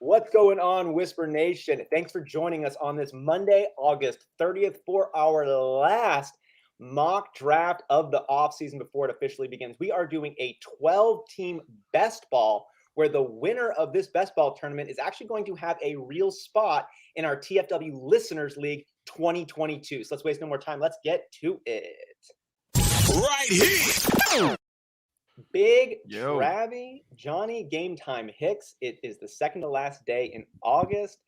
What's going on, Whisper Nation? Thanks for joining us on this Monday, August 30th, for our last mock draft of the offseason before it officially begins. We are doing a 12-team best ball where the winner of this best ball tournament is actually going to have a real spot in our TFW Listeners League 2022. So let's waste no more time. Let's get to it. Right here. Big Travie, Johnny Game Time Hicks. It is the second to last day in August.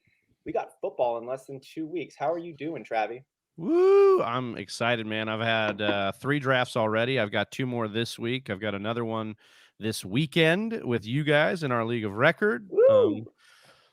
We got football in less than 2 weeks. How are you doing, Travie? Woo! I'm excited, man. I've had 3 drafts already. I've got 2 more this week. I've got another one this weekend with you guys in our League of Record.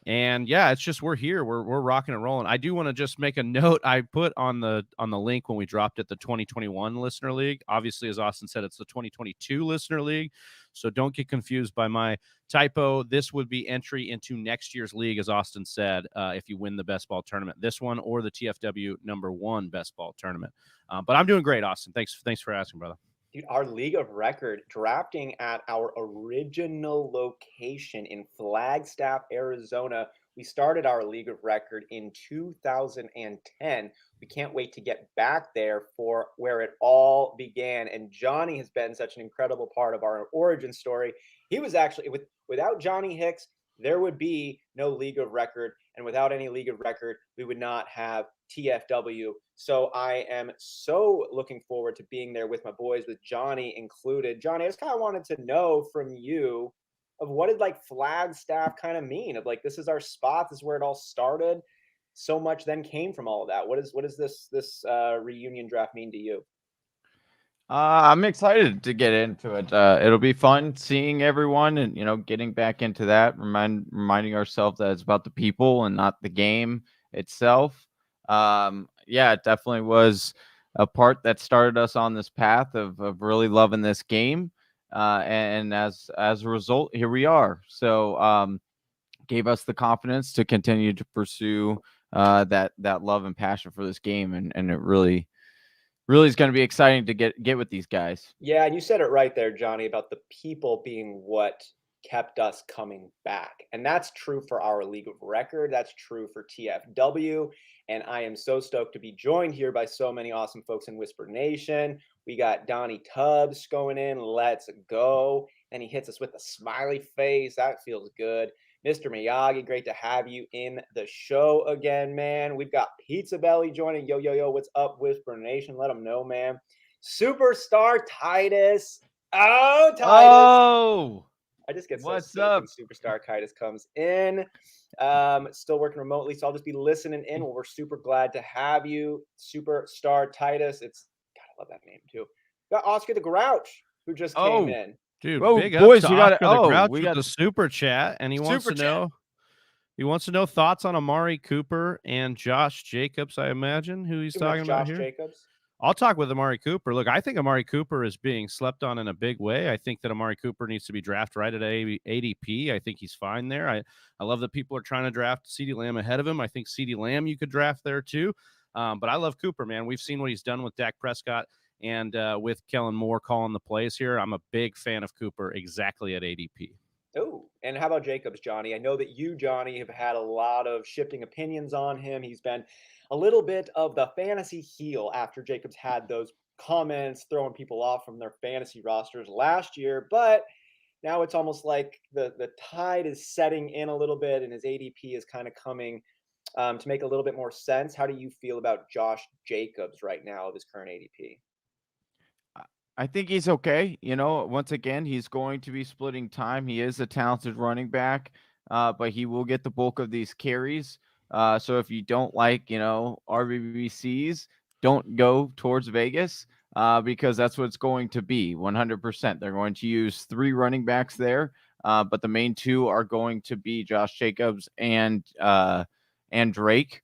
And yeah, it's just we're here. We're rocking and rolling. I do want to just make a note. I put on the link when we dropped it the 2021 Listener League. Obviously, as Austin said, it's the 2022 Listener League. So don't get confused by my typo. This would be entry into next year's league, as Austin said, if you win the best ball tournament, this one or the TFW #1 best ball tournament. But I'm doing great, Austin. Thanks for asking, brother. Dude, our League of Record, drafting at our original location in Flagstaff, Arizona. We started our League of Record in 2010. We can't wait to get back there for where it all began. And Johnny has been such an incredible part of our origin story. He was actually, without Johnny Hicks, there would be no League of Record. And without any League of Record, we would not have TFW. So I am so looking forward to being there with my boys, with Johnny included. Johnny, I just kind of wanted to know from you of what did like Flagstaff kind of mean? Of like, this is our spot, this is where it all started. So much then came from all of that. What does this reunion draft mean to you? I'm excited to get into it. It'll be fun seeing everyone and, getting back into that, reminding ourselves that it's about the people and not the game itself. It definitely was a part that started us on this path of really loving this game. And as a result, here we are. So gave us the confidence to continue to pursue that love and passion for this game. And it really is going to be exciting to get with these guys. Yeah, and you said it right there, Johnny, about the people being what kept us coming back. And that's true for our League of Record. That's true for TFW. And I am so stoked to be joined here by so many awesome folks in Whisper Nation. We got Donnie Tubbs going in. Let's go. And he hits us with a smiley face. That feels good. Mr. Miyagi, great to have you in the show again, man. We've got Pizza Belly joining. Yo, what's up, Whisper Nation? Let them know, man. Superstar Titus. Oh, Titus. Oh, I just get so what's up? Superstar Titus comes in. Still working remotely, so I'll just be listening in. Well, we're super glad to have you, Superstar Titus. God, I love that name too. We got Oscar the Grouch, who just came in. Dude, whoa, big boys, up to we got Oscar the Grouch we with got the super chat, and he wants to know thoughts on Amari Cooper and Josh Jacobs. I imagine who he's talking about here. Jacobs. I'll talk with Amari Cooper. Look, I think Amari Cooper is being slept on in a big way. I think that Amari Cooper needs to be drafted right at ADP. I think he's fine there. I love that people are trying to draft CeeDee Lamb ahead of him. I think CeeDee Lamb you could draft there too. But I love Cooper, man. We've seen what he's done with Dak Prescott and with Kellen Moore calling the plays here. I'm a big fan of Cooper exactly at ADP. Oh, and how about Jacobs, Johnny? I know that you, Johnny, have had a lot of shifting opinions on him. He's been a little bit of the fantasy heel after Jacobs had those comments throwing people off from their fantasy rosters last year. But now it's almost like the tide is setting in a little bit and his ADP is kind of coming to make a little bit more sense. How do you feel about Josh Jacobs right now of his current ADP? I think he's okay. Once again, he's going to be splitting time. He is a talented running back, but he will get the bulk of these carries. So if you don't like, RBBCs, don't go towards Vegas because that's what it's going to be 100%. They're going to use 3 running backs there, but the main 2 are going to be Josh Jacobs and Drake.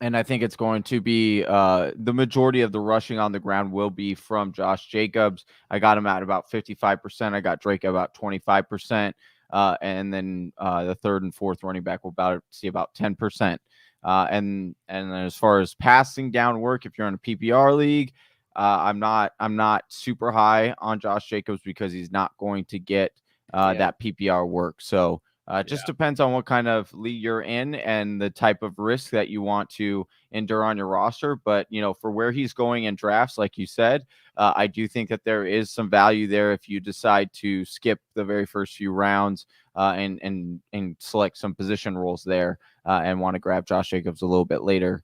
And I think it's going to be the majority of the rushing on the ground will be from Josh Jacobs. I got him at about 55%. I got Drake about 25%. And then the 3rd and 4th running back will see about 10%. And as far as passing down work, if you're in a PPR league, I'm not super high on Josh Jacobs because he's not going to get that PPR work. So It just depends on what kind of league you're in and the type of risk that you want to endure on your roster. But, for where he's going in drafts, like you said, I do think that there is some value there if you decide to skip the very first few rounds and select some position roles there and want to grab Josh Jacobs a little bit later.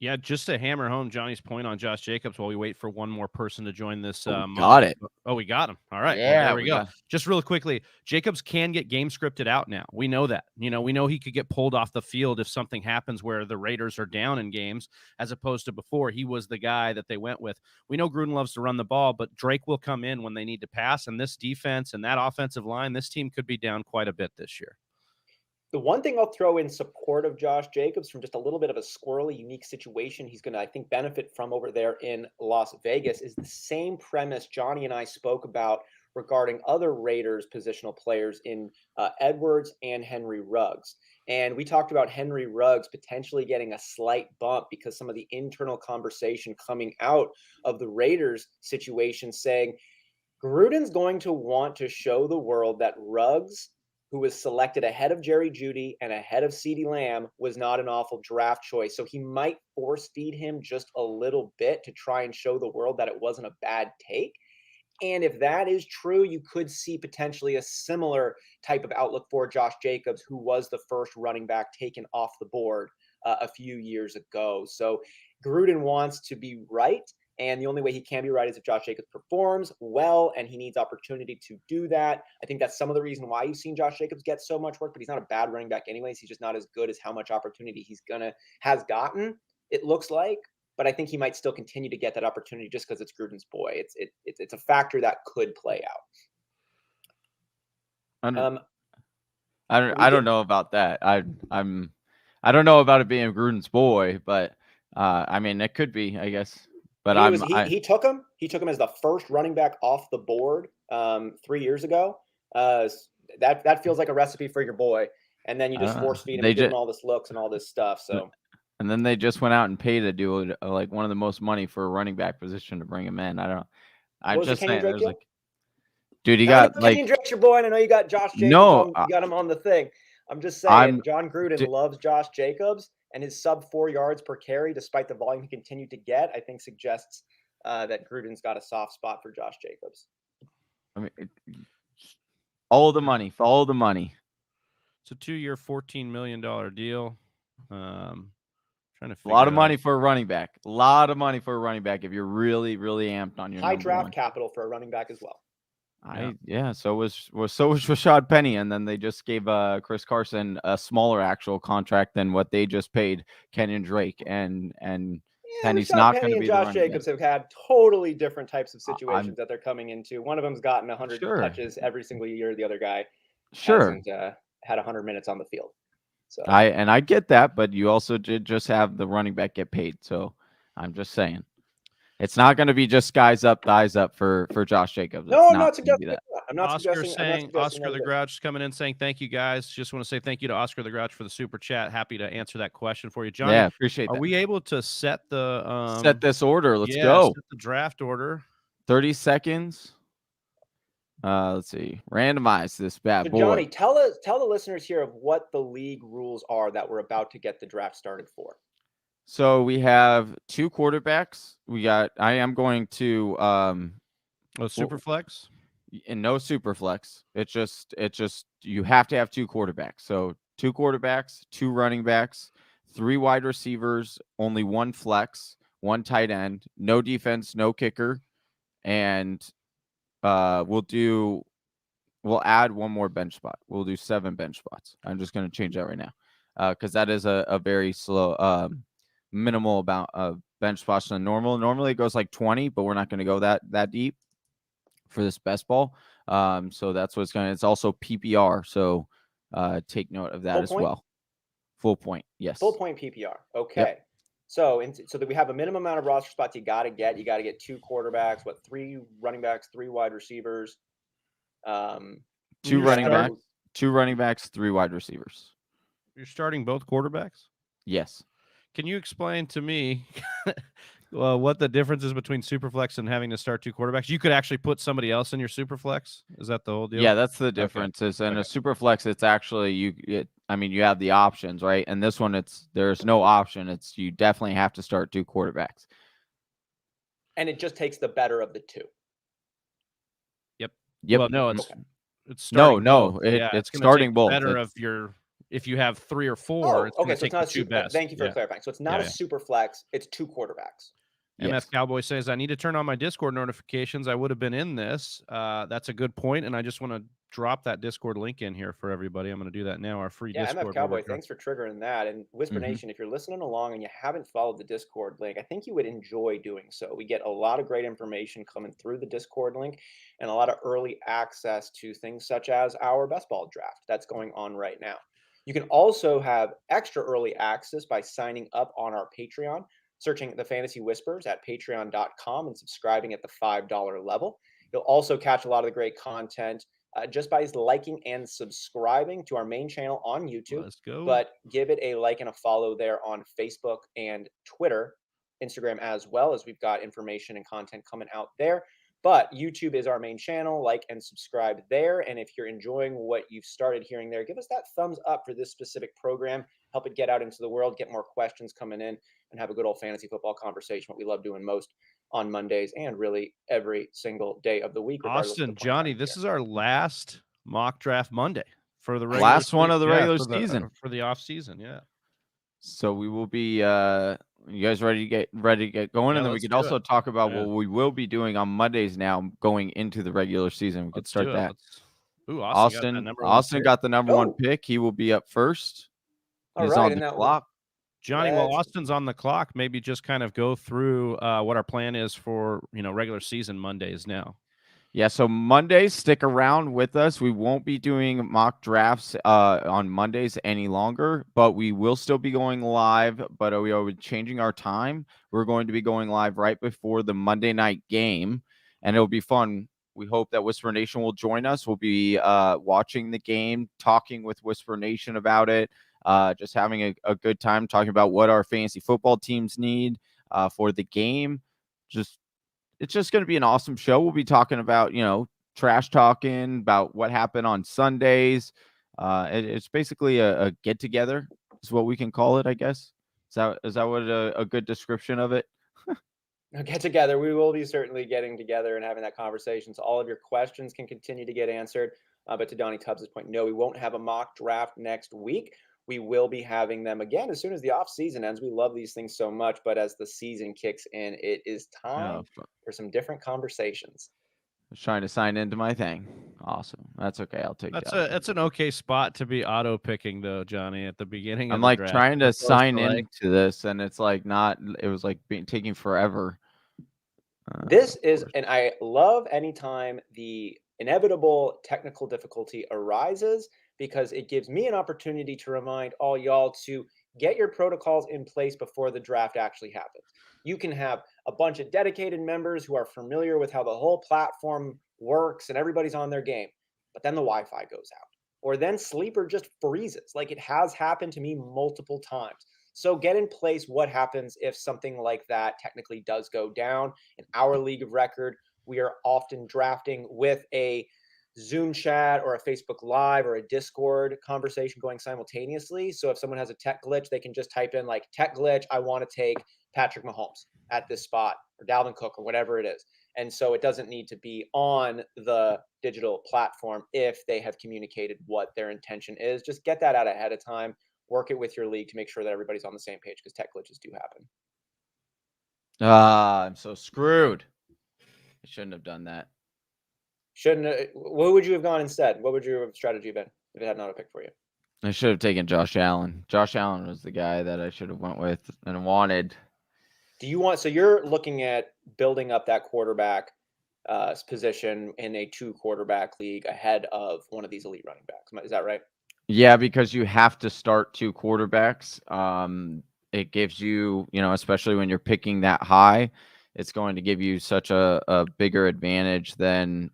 Yeah, just to hammer home Johnny's point on Josh Jacobs while we wait for one more person to join this. Got it. Oh, we got him. All right. Yeah, well, there we go. Just real quickly, Jacobs can get game scripted out now. We know that. We know he could get pulled off the field if something happens where the Raiders are down in games, as opposed to before. He was the guy that they went with. We know Gruden loves to run the ball, but Drake will come in when they need to pass. And this defense and that offensive line, this team could be down quite a bit this year. The one thing I'll throw in support of Josh Jacobs from just a little bit of a squirrely, unique situation he's going to, I think, benefit from over there in Las Vegas is the same premise Johnny and I spoke about regarding other Raiders positional players in Edwards and Henry Ruggs. And we talked about Henry Ruggs potentially getting a slight bump because some of the internal conversation coming out of the Raiders situation saying Gruden's going to want to show the world that Ruggs, who was selected ahead of Jerry Jeudy and ahead of CeeDee Lamb, was not an awful draft choice. So he might force feed him just a little bit to try and show the world that it wasn't a bad take. And if that is true, you could see potentially a similar type of outlook for Josh Jacobs, who was the first running back taken off the board a few years ago. So Gruden wants to be right. And the only way he can be right is if Josh Jacobs performs well, and he needs opportunity to do that. I think that's some of the reason why you've seen Josh Jacobs get so much work, but he's not a bad running back anyways. He's just not as good as how much opportunity has gotten, it looks like. But I think he might still continue to get that opportunity just because it's Gruden's boy. It's a factor that could play out. I don't know about that. I don't know about it being Gruden's boy, but I mean, it could be, I guess. But he took him. He took him as the first running back off the board 3 years ago. That feels like a recipe for your boy. And then you just force feed him, give him all this looks and all this stuff. So. And then they just went out and paid a dude like one of the most money for a running back position to bring him in. I'm just saying, dude, he got like Kenyon Drake's your boy, and I know you got Josh Jacobs. No, you got him on the thing. I'm just saying, John Gruden loves Josh Jacobs, and his sub 4 yards per carry, despite the volume he continued to get, I think suggests that Gruden's got a soft spot for Josh Jacobs. I mean, follow the money. It's a 2-year, $14 million deal. Trying to a lot of money for a running back. A lot of money for a running back if you're really, really amped on your high draft capital for a running back as well. So was Rashad Penny, and then they just gave Chris Carson a smaller actual contract than what they just paid Kenyon Drake, and Penny's Rashad not Penny going to and be Josh Jacobs have had totally different types of situations that they're coming into. One of them's gotten 100 touches every single year. The other guy hasn't had 100 minutes on the field. So I get that, but you also did just have the running back get paid. So I'm just saying. It's not going to be just guys up, thighs up for Josh Jacobs. No, I'm not suggesting that. I'm not Oscar suggesting Oscar the Grouch is coming in saying thank you guys. Just want to say thank you to Oscar the Grouch for the super chat. Happy to answer that question for you, John. Yeah, appreciate that. Are we able to set the set this order? Let's go. Set the draft order. 30 seconds. Let's see. Randomize this bad boy. Johnny, tell the listeners here of what the league rules are that we're about to get the draft started for. So we have 2 quarterbacks. I am going to super flex and no super flex. It's just you have to have 2 quarterbacks. So 2 quarterbacks, 2 running backs, 3 wide receivers, only 1 flex, 1 tight end, no defense, no kicker, and we'll add 1 more bench spot. We'll do 7 bench spots. I'm just going to change that right now because that is a very slow minimal amount of bench spots than normal. Normally it goes like 20, but we're not going to go that deep for this best ball. So that's what's going to. It's also PPR. So take note of that well. Full point, yes. Full point PPR. Okay. Yep. So that we have a minimum amount of roster spots you got to get. You got to get 2 quarterbacks, 3 running backs, 3 wide receivers. 2 running backs, 3 wide receivers. You're starting both quarterbacks? Yes. Can you explain to me what the difference is between Superflex and having to start 2 quarterbacks? You could actually put somebody else in your Superflex. Is that the whole deal? Yeah, that's the difference. Is in a super flex, it's actually you have the options, right? And this one, there's no option. It's you definitely have to start 2 quarterbacks. And it just takes the better of the 2. Yep. Yep. Well, no, Okay. it's starting No, both. it's gonna starting take both. Better of your if you have 3 or 4, Oh, it's okay. gonna So take it's not the a 2 super. best. Thank you for Yeah. clarifying. So it's not Yeah. a super flex. It's 2 quarterbacks. MF Yes. Cowboy says, I need to turn on my Discord notifications. I would have been in this. That's a good point, and I just want to drop that Discord link in here for everybody. I'm going to do that now. Our free Yeah, Discord. MF Cowboy, thanks for triggering that. And Whisper Mhm. Nation, if you're listening along and you haven't followed the Discord link, I think you would enjoy doing so. We get a lot of great information coming through the Discord link and a lot of early access to things such as our best ball draft that's going on right now. You can also have extra early access by signing up on our Patreon, searching the Fantasy Whispers at patreon.com and subscribing at the $5 level. You'll also catch a lot of the great content just by liking and subscribing to our main channel on YouTube. Let's go. But give it a like and a follow there on Facebook and Twitter, Instagram as well, as we've got information and content coming out there. But YouTube is our main channel. Like and subscribe there. And if you're enjoying what you've started hearing there, give us that thumbs up for this specific program. Help it get out into the world, get more questions coming in, and have a good old fantasy football conversation, what we love doing most on Mondays and really every single day of the week. Austin, Johnny, this is our last mock draft Monday for the regular Last one of the regular season. For the off season. Yeah. So we will be you guys ready to get going? Yeah, And then we let's could do also it. talk about Yeah. what we will be doing on Mondays now going into the regular season. We could Let's start do it. that. Ooh, Austin got the number 1 pick. He will be up first. All He's right, on and the that clock. Johnny, while Austin's on the clock, maybe just kind of go through what our plan is for, regular season Mondays now. Yeah, so Mondays, stick around with us. We won't be doing mock drafts on Mondays any longer, but we will still be going live, but we are changing our time. We're going to be going live right before the Monday night game, and it'll be fun. We hope that Whisper Nation will join us. We'll be watching the game, talking with Whisper Nation about it, just having a good time talking about what our fantasy football teams need for the game. It's just going to be an awesome show. We'll be talking about, trash talking about what happened on Sundays. It's basically a get together is what we can call it, I guess. Is that what a good description of it? Get together. We will be certainly getting together and having that conversation. So all of your questions can continue to get answered. But to Donnie Tubbs' point, no, we won't have a mock draft next week. We will be having them again as soon as the off season ends. We love these things so much, but as the season kicks in, it is time for some different conversations. I was trying to sign into my thing. Awesome. That's okay. I'll take that. That's an okay spot to be auto picking though, Johnny, at the beginning. I'm of the like draft. trying to sign into this, and it's like not. It was like taking forever. This is, and I love anytime the inevitable technical difficulty arises, because it gives me an opportunity to remind all y'all to get your protocols in place before the draft actually happens. You can have a bunch of dedicated members who are familiar with how the whole platform works and everybody's on their game, but then the Wi-Fi goes out, or then Sleeper just freezes. Like it has happened to me multiple times. So get in place what happens if something like that technically does go down. In our league of record, we are often drafting with a Zoom chat or a Facebook Live or a Discord conversation going simultaneously. So if someone has a tech glitch, they can just type in like tech glitch, I want to take Patrick Mahomes at this spot, or Dalvin Cook, or whatever it is. And so it doesn't need to be on the digital platform if they have communicated what their intention is. Just get that out ahead of time. Work it with your league to make sure that everybody's on the same page, because tech glitches do happen. I'm so screwed. I shouldn't have done that. What would you have gone instead? What would your strategy have been if it had not a pick for you? I should have taken Josh Allen. Josh Allen was the guy that I should have went with and wanted. So you're looking at building up that quarterback position in a 2 quarterback league ahead of one of these elite running backs. Is that right? Yeah, because you have to start 2 quarterbacks. It gives you, especially when you're picking that high, it's going to give you such a bigger advantage than,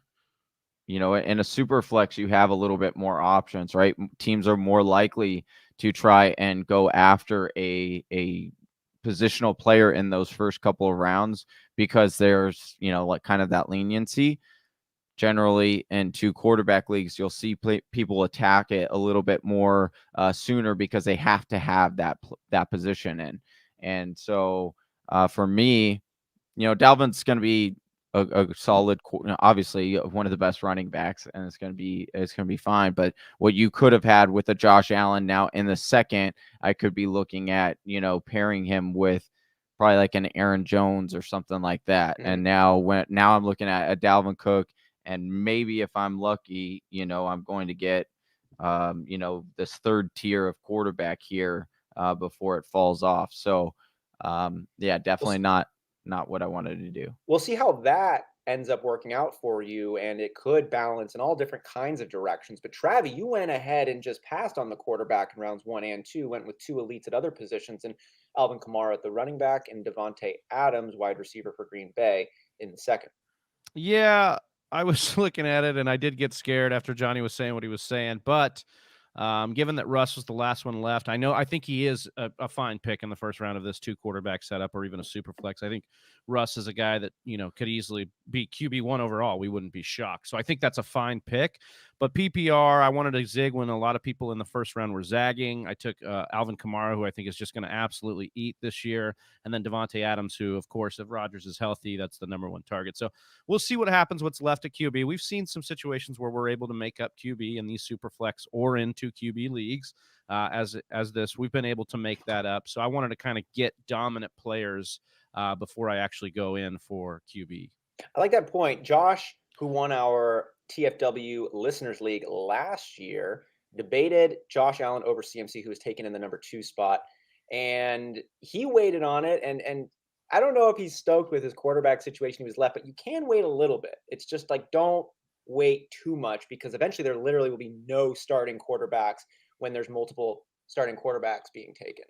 in a super flex, you have a little bit more options, right? Teams are more likely to try and go after a positional player in those first couple of rounds, because there's, like kind of that leniency. Generally, in 2 quarterback leagues, you'll see people attack it a little bit more sooner, because they have to have that position in. And so for me, Dalvin's going to be a solid, obviously one of the best running backs, and it's going to be fine. But what you could have had with a Josh Allen now in the second, I could be looking at, pairing him with probably like an Aaron Jones or something like that. And now I'm looking at a Dalvin Cook, and maybe if I'm lucky, I'm going to get, this third tier of quarterback here before it falls off. So definitely not what I wanted to do. We'll see how that ends up working out for you, and it could balance in all different kinds of directions. But Travi, you went ahead and just passed on the quarterback in rounds 1 and 2, went with 2 elites at other positions, and Alvin Kamara at the running back and Devontae Adams, wide receiver for Green Bay, in the second. Yeah, I was looking at it, and I did get scared after Johnny was saying what he was saying. But given that Russ was the last one left, I think he is a fine pick in the first round of this 2 quarterback setup, or even a super flex. I think Russ is a guy that, could easily be QB1 overall. We wouldn't be shocked. So I think that's a fine pick. But PPR, I wanted to zig when a lot of people in the first round were zagging. I took Alvin Kamara, who I think is just going to absolutely eat this year. And then Devontae Adams, who, of course, if Rodgers is healthy, that's the number 1 target. So we'll see what happens, what's left at QB. We've seen some situations where we're able to make up QB in these super flex or in 2 QB leagues. As this, we've been able to make that up. So I wanted to kind of get dominant players before I actually go in for QB. I like that point. Josh, who won our TFW Listeners League last year, debated Josh Allen over CMC, who was taken in the number 2 spot. And he waited on it. And I don't know if he's stoked with his quarterback situation he was left, but you can wait a little bit. It's just like, don't wait too much, because eventually there literally will be no starting quarterbacks when there's multiple starting quarterbacks being taken.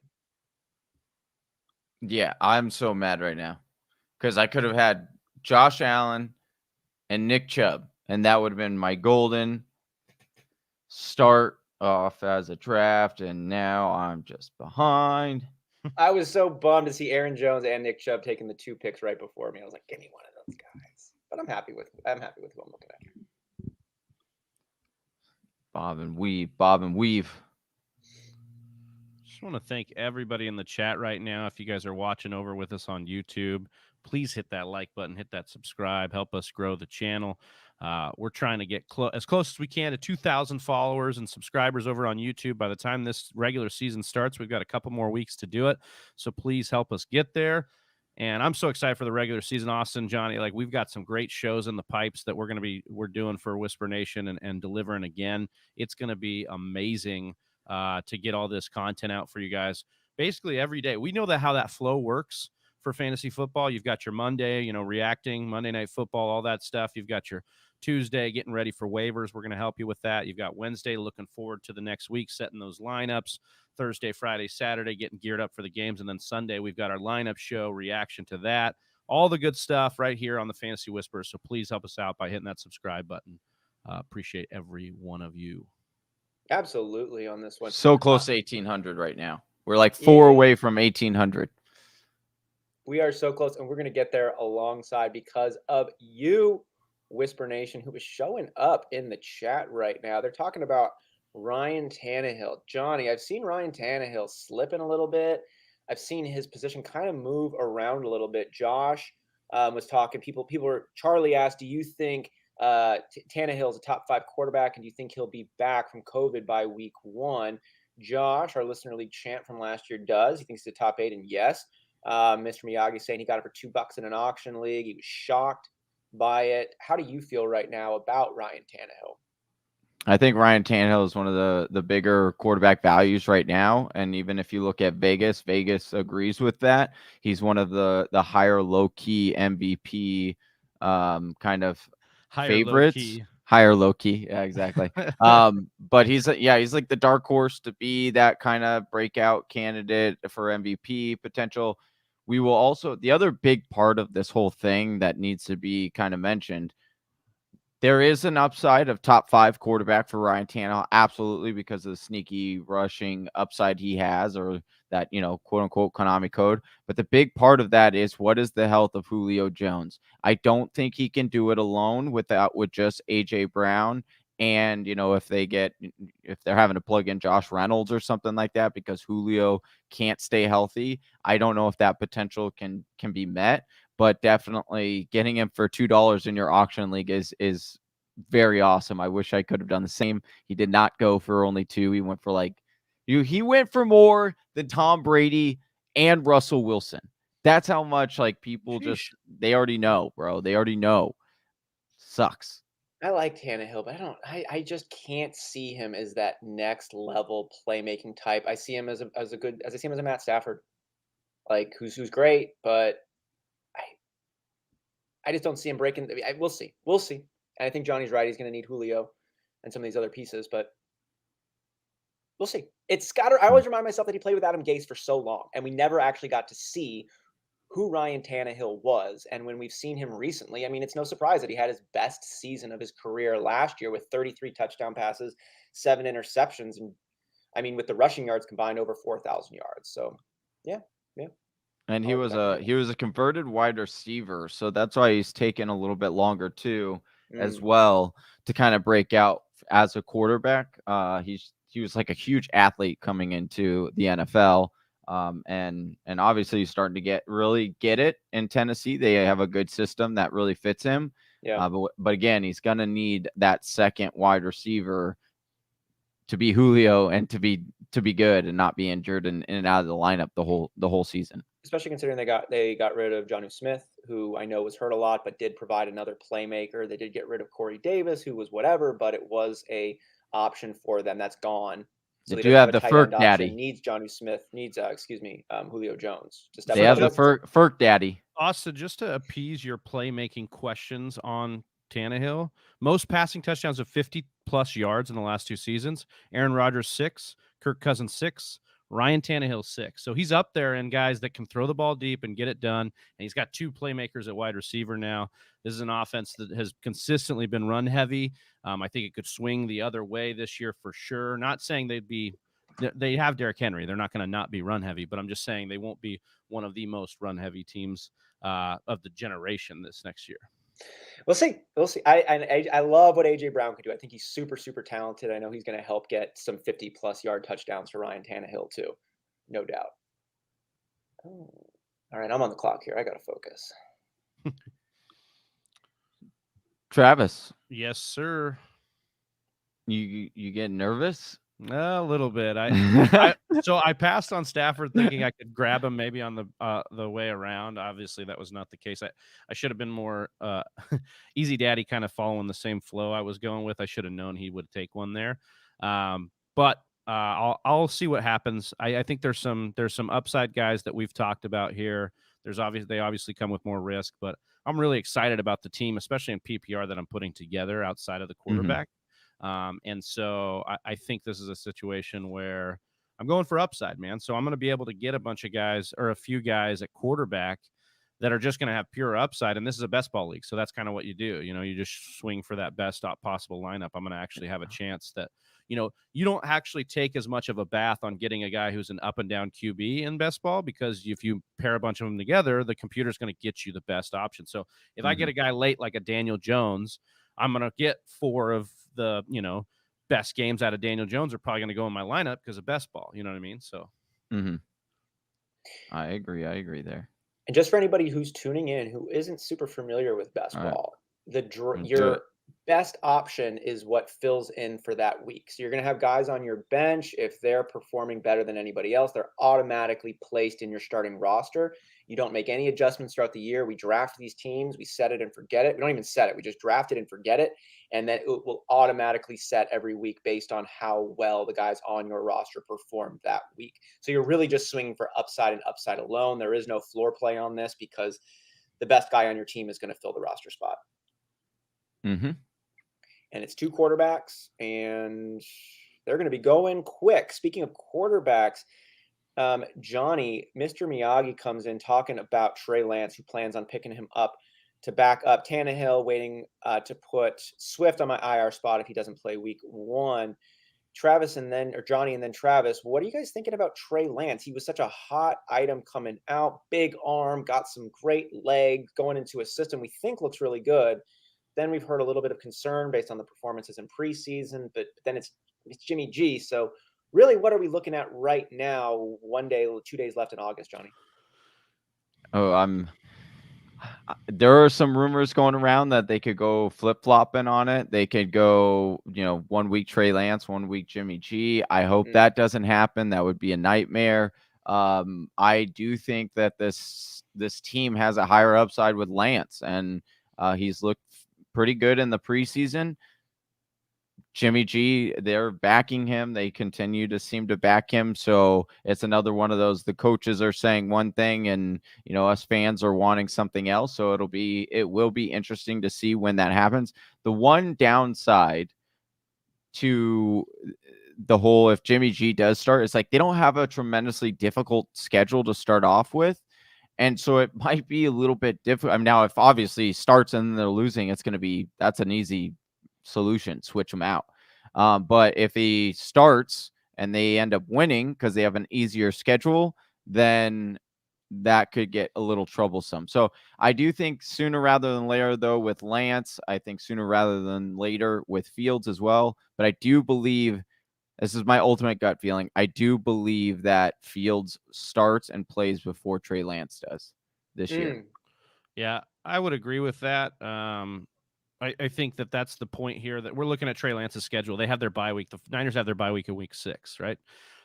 Yeah, I'm so mad right now, because I could have had Josh Allen and Nick Chubb, and that would have been my golden start off as a draft, and now I'm just behind. I was so bummed to see Aaron Jones and Nick Chubb taking the 2 picks right before me. I was like, give me one of those guys. But I'm happy with who I'm looking at here. Bob and weave. Just want to thank everybody in the chat right now. If you guys are watching over with us on YouTube, please hit that like button, hit that subscribe, help us grow the channel. We're trying to get as close as we can to 2,000 followers and subscribers over on YouTube. By the time this regular season starts, we've got a couple more weeks to do it. So please help us get there. And I'm so excited for the regular season, Austin, Johnny. Like, we've got some great shows in the pipes that we're doing for Whisper Nation and delivering again. It's going to be amazing to get all this content out for you guys basically every day. We know how that flow works for fantasy football. You've got your Monday, reacting, Monday Night Football, all that stuff. You've got your Tuesday getting ready for waivers. We're going to help you with that. You've got Wednesday looking forward to the next week, setting those lineups. Thursday, Friday, Saturday, getting geared up for the games. And then Sunday, we've got our lineup show, reaction to that. All the good stuff right here on the Fantasy Whisperers. So please help us out by hitting that subscribe button. Appreciate every one of you. Absolutely on this one. So close to 1,800 right now. We're like 4 away from 1,800. We are so close, and we're going to get there alongside because of you, Whisper Nation, who is showing up in the chat right now. They're talking about Ryan Tannehill. Johnny, I've seen Ryan Tannehill slipping a little bit. I've seen his position kind of move around a little bit. Josh was talking. Charlie asked, do you think Tannehill is a top 5 quarterback, and do you think he'll be back from COVID by week 1? Josh, our listener league champ from last year, does. He thinks he's a top 8, and yes. Mr. Miyagi saying he got it for $2 in an auction league. He was shocked by it. How do you feel right now about Ryan Tannehill? I think Ryan Tannehill is one of the bigger quarterback values right now. And even if you look at Vegas agrees with that. He's one of the higher low-key MVP kind of favorites. Higher low-key. Yeah, exactly. But he's like the dark horse to be that kind of breakout candidate for MVP potential. We will also, the other big part of this whole thing that needs to be kind of mentioned, There is an upside of top 5 quarterback for Ryan Tannehill, absolutely, because of the sneaky rushing upside he has, or that, quote unquote Konami code. But the big part of that is, what is the health of Julio Jones? I don't think he can do it alone with just AJ Brown. And, if they're having to plug in Josh Reynolds or something like that because Julio can't stay healthy, I don't know if that potential can be met. But definitely getting him for $2 in your auction league is very awesome. I wish I could have done the same. He did not go for only 2. He went for he went for more than Tom Brady and Russell Wilson. That's how much people they already know, bro. They already know. Sucks. I like Tannehill, but I just can't see him as that next level playmaking type. I see him as a Matt Stafford, who's great, but I just don't see him breaking. We'll see. We'll see. And I think Johnny's right. He's going to need Julio and some of these other pieces, but we'll see. I always remind myself that he played with Adam Gase for so long, and we never actually got to see who Ryan Tannehill was. And when we've seen him recently, I mean, it's no surprise that he had his best season of his career last year with 33 touchdown passes, 7 interceptions, and I mean, with the rushing yards combined, over 4,000 yards. So, yeah. And he was a converted wide receiver, so that's why he's taken a little bit longer too, as well, to kind of break out as a quarterback. He was like a huge athlete coming into the NFL, and obviously he's starting to really get it in Tennessee. They have a good system that really fits him. Yeah. But again, he's gonna need that second wide receiver to be Julio and to be good and not be injured and in and out of the lineup the whole season. Especially considering they got rid of Jonnu Smith, who I know was hurt a lot, but did provide another playmaker. They did get rid of Corey Davis, who was whatever, but it was a option for them. That's gone. So they do have the Ferk Daddy. Needs Jonnu Smith. Needs Julio Jones. They have the Ferk Daddy. Austin, just to appease your playmaking questions on Tannehill, most passing touchdowns of 50-plus yards in the last 2 seasons. Aaron Rodgers 6, Kirk Cousins 6, Ryan Tannehill 6. So he's up there in guys that can throw the ball deep and get it done. And he's got 2 playmakers at wide receiver now. This is an offense that has consistently been run heavy. I think it could swing the other way this year for sure. Not saying they have Derrick Henry. They're not going to not be run heavy, but I'm just saying they won't be one of the most run heavy teams of the generation this next year. We'll see. I love what AJ Brown could do. I think he's super, super talented. I know he's going to help get some 50-plus yard touchdowns for Ryan Tannehill too, no doubt. Oh. All right, I'm on the clock here. I got to focus. Travis. Yes, sir. You get nervous? A little bit. So I passed on Stafford thinking I could grab him maybe on the way around. Obviously, that was not the case. I should have been more easy daddy, kind of following the same flow I was going with. I should have known he would take one there. But I'll see what happens. I think there's some upside guys that we've talked about here. They obviously come with more risk, but I'm really excited about the team, especially in PPR that I'm putting together outside of the quarterback. And so I think this is a situation where I'm going for upside, man. So I'm going to be able to get a bunch of guys or a few guys at quarterback that are just going to have pure upside. And this is a best ball league. So that's kind of what you do. You just swing for that best possible lineup. I'm going to actually have a chance that, you don't actually take as much of a bath on getting a guy who's an up and down QB in best ball, because if you pair a bunch of them together, the computer's going to get you the best option. So if I get a guy late, like a Daniel Jones, I'm going to get 4 of the, best games out of Daniel Jones are probably going to go in my lineup because of best ball. You know what I mean? So I agree there. And just for anybody who's tuning in who isn't super familiar with best ball, your best option is what fills in for that week. So you're going to have guys on your bench. If they're performing better than anybody else, they're automatically placed in your starting roster. You don't make any adjustments throughout the year. We draft these teams. We set it and forget it. We don't even set it. We just draft it and forget it. And then it will automatically set every week based on how well the guys on your roster performed that week. So you're really just swinging for upside and upside alone. There is no floor play on this because the best guy on your team is going to fill the roster spot. And it's 2 quarterbacks, and they're going to be going quick. Speaking of quarterbacks, Johnny, Mr. Miyagi comes in talking about Trey Lance, who plans on picking him up to back up Tannehill, waiting to put Swift on my IR spot if he doesn't play week 1. Travis or Johnny and then Travis, what are you guys thinking about Trey Lance? He was such a hot item coming out, big arm, got some great leg going into a system we think looks really good. Then we've heard a little bit of concern based on the performances in preseason, but then it's Jimmy G. So really, what are we looking at right now? 1 day, 2 days left in August, Johnny. Oh, there are some rumors going around that they could go flip-flopping on it. They could go, 1 week Trey Lance, 1 week Jimmy G. I hope that doesn't happen. That would be a nightmare. I do think that this team has a higher upside with Lance, and he's looked pretty good in the preseason. Jimmy G, they're backing him. They continue to seem to back him. So it's another one of those, the coaches are saying one thing and, us fans are wanting something else. So it will be interesting to see when that happens. The one downside to the whole, if Jimmy G does start, it's like they don't have a tremendously difficult schedule to start off with. And so it might be a little bit difficult. I mean, now if obviously he starts and they're losing, that's an easy solution, switch them out. But if he starts and they end up winning because they have an easier schedule, then that could get a little troublesome. So I do think sooner rather than later, though, with Lance, I think sooner rather than later with Fields as well. But I do believe, this is my ultimate gut feeling, I do believe that Fields starts and plays before Trey Lance does this year. Yeah, I would agree with that. I think that's the point here, that we're looking at Trey Lance's schedule. They have their bye week. The Niners have their bye week in week 6, right?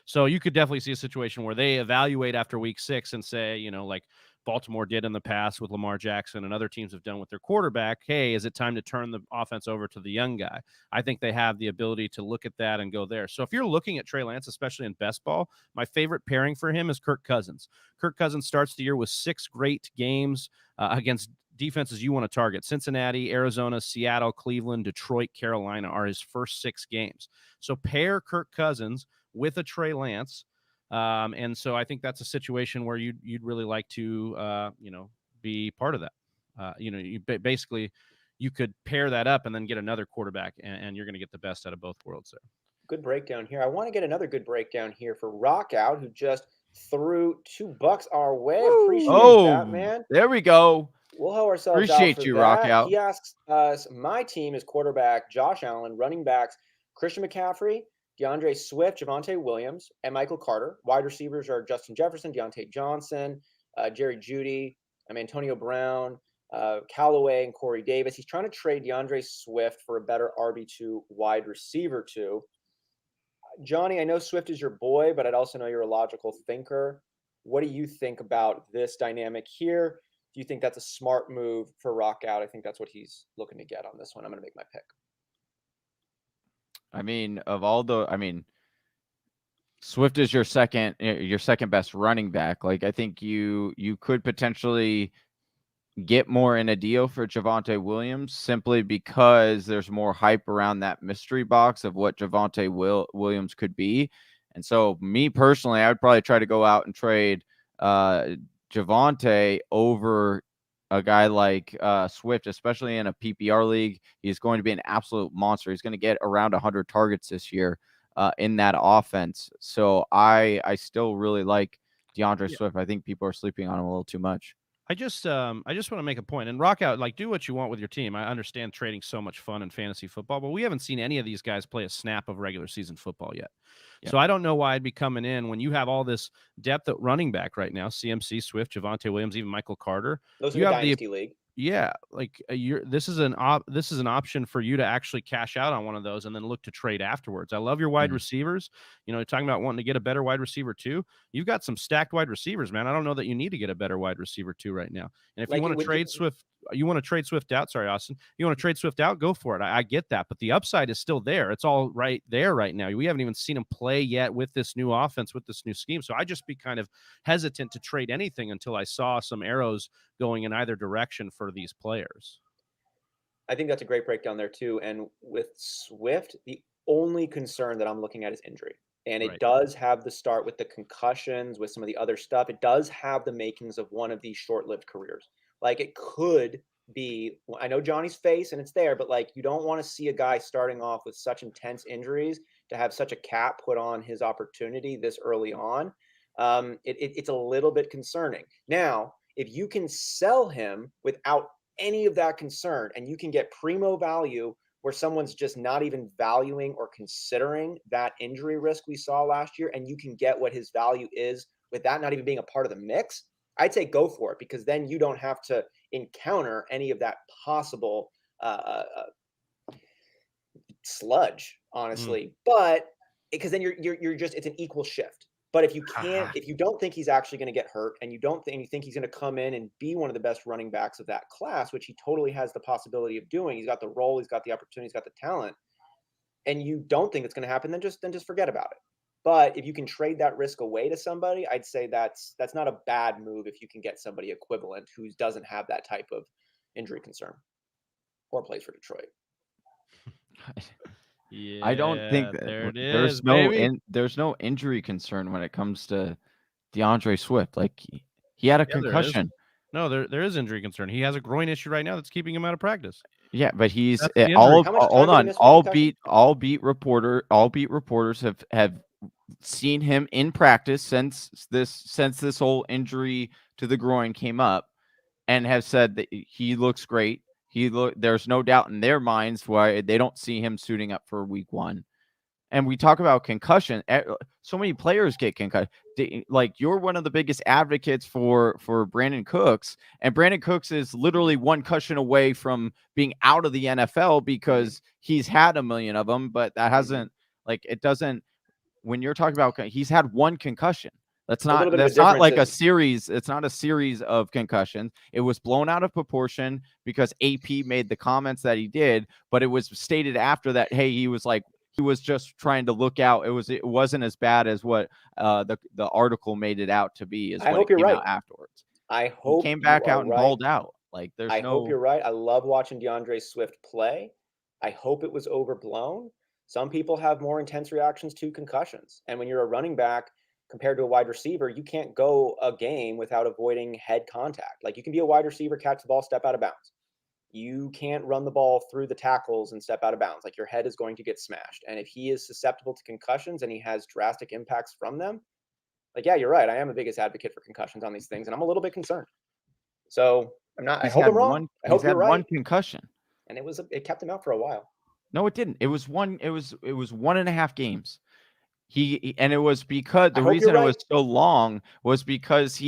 So you could definitely see a situation where they evaluate after week 6 and say, like Baltimore did in the past with Lamar Jackson and other teams have done with their quarterback, hey, is it time to turn the offense over to the young guy? I think they have the ability to look at that and go there. So if you're looking at Trey Lance, especially in best ball, my favorite pairing for him is Kirk Cousins. Kirk Cousins starts the year with 6 great games against defenses you want to target. Cincinnati, Arizona, Seattle, Cleveland, Detroit, Carolina are his first 6 games. So pair Kirk Cousins with a Trey Lance. And so I think that's a situation where you'd really like to, be part of that. Basically you could pair that up and then get another quarterback and you're going to get the best out of both worlds there. Good breakdown here. I want to get another good breakdown here for Rock Out, who just threw $2 our way. Appreciate that, man. There we go. We'll hoe ourselves Appreciate out for you, that. Rock Out. He asks us, my team is quarterback Josh Allen, running backs Christian McCaffrey, DeAndre Swift, Javonte Williams, and Michael Carter. Wide receivers are Justin Jefferson, Deontay Johnson, Jerry Jeudy, Antonio Brown, Callaway, and Corey Davis. He's trying to trade DeAndre Swift for a better RB2 wide receiver too. Johnny, I know Swift is your boy, but I'd also know you're a logical thinker. What do you think about this dynamic here? Do you think that's a smart move for Rock Out? I think that's what he's looking to get on this one. I'm going to make my pick. I mean, Swift is your second best running back. Like, I think you could potentially get more in a deal for Javonte Williams simply because there's more hype around that mystery box of what Javonte Williams could be. And so me personally, I would probably try to go out and trade Javonte over a guy like Swift, especially in a PPR league. He's going to be an absolute monster. He's going to get around 100 targets this year in that offense. So I still really like DeAndre Swift. I think people are sleeping on him a little too much. I just want to make a point and Rock Out, like, do what you want with your team. I understand trading so much fun in fantasy football, but we haven't seen any of these guys play a snap of regular season football yet. Yeah. So I don't know why I'd be coming in when you have all this depth at running back right now. CMC, Swift, Javonte Williams, even Michael Carter. Those are the dynasty league. Yeah, like this is an option for you to actually cash out on one of those and then look to trade afterwards. I love your wide receivers. You're talking about wanting to get a better wide receiver too. You've got some stacked wide receivers, man. I don't know that you need to get a better wide receiver too right now. And if you want to trade Swift, you want to trade Swift out. Sorry, Austin. You want to trade Swift out? Go for it. I get that, but the upside is still there. It's all right there right now. We haven't even seen him play yet with this new offense, with this new scheme. So I just be kind of hesitant to trade anything until I saw some arrows going in either direction for these players. I think that's a great breakdown there too. And with Swift, the only concern that I'm looking at is injury. And it does have the start with the concussions, with some of the other stuff. It does have the makings of one of these short-lived careers. Like, it could be, I know Johnny's face and it's there, but like you don't want to see a guy starting off with such intense injuries to have such a cap put on his opportunity this early on. It's a little bit concerning. Now, if you can sell him without any of that concern and you can get primo value where someone's just not even valuing or considering that injury risk we saw last year, and you can get what his value is with that not even being a part of the mix, I'd say go for it, because then you don't have to encounter any of that possible sludge, honestly. But because then you're just, it's an equal shift. But if you can't, if you don't think he's actually going to get hurt, and you don't think, you think he's going to come in and be one of the best running backs of that class, which he totally has the possibility of doing, he's got the role, he's got the opportunity, he's got the talent, and you don't think it's going to happen, then just forget about it. But if you can trade that risk away to somebody, I'd say that's not a bad move if you can get somebody equivalent who doesn't have that type of injury concern or plays for Detroit. Yeah, I don't think that there it there's is, baby. there's no injury concern when it comes to DeAndre Swift. Like he had a Yeah, there is. concussion. No, there is injury concern. He has a groin issue right now that's keeping him out of practice. Yeah, but he's That's the injury. all How much time hold did he on. miss with concussion? All beat reporters have seen him in practice since this whole injury to the groin came up, and have said that he looks great. There's no doubt in their minds why they don't see him suiting up for week 1. And we talk about concussion. So many players get concussed. Like, you're one of the biggest advocates for Brandon Cooks, and Brandon Cooks is literally one concussion away from being out of the NFL because he's had a million of them, but that hasn't it doesn't. When you're talking about, he's had one concussion. That's not like a series. It's not a series of concussions. It was blown out of proportion because AP made the comments that he did, but it was stated after that, hey, he was just trying to look out. It wasn't as bad as what the article made it out to be. Is what it came out afterwards. I hope he came back out and balled out. Like, I hope you're right. I love watching DeAndre Swift play. I hope it was overblown. Some people have more intense reactions to concussions, and when you're a running back compared to a wide receiver, you can't go a game without avoiding head contact. Like, you can be a wide receiver, catch the ball, step out of bounds. You can't run the ball through the tackles and step out of bounds. Like, your head is going to get smashed. And if he is susceptible to concussions and he has drastic impacts from them, like, yeah, you're right. I am the biggest advocate for concussions on these things, and I'm a little bit concerned. So I'm not. I hope I'm wrong. I hope you're right. One concussion, and it kept him out for a while. No, it didn't. It was 1.5 games. And it was because the reason it was so long was because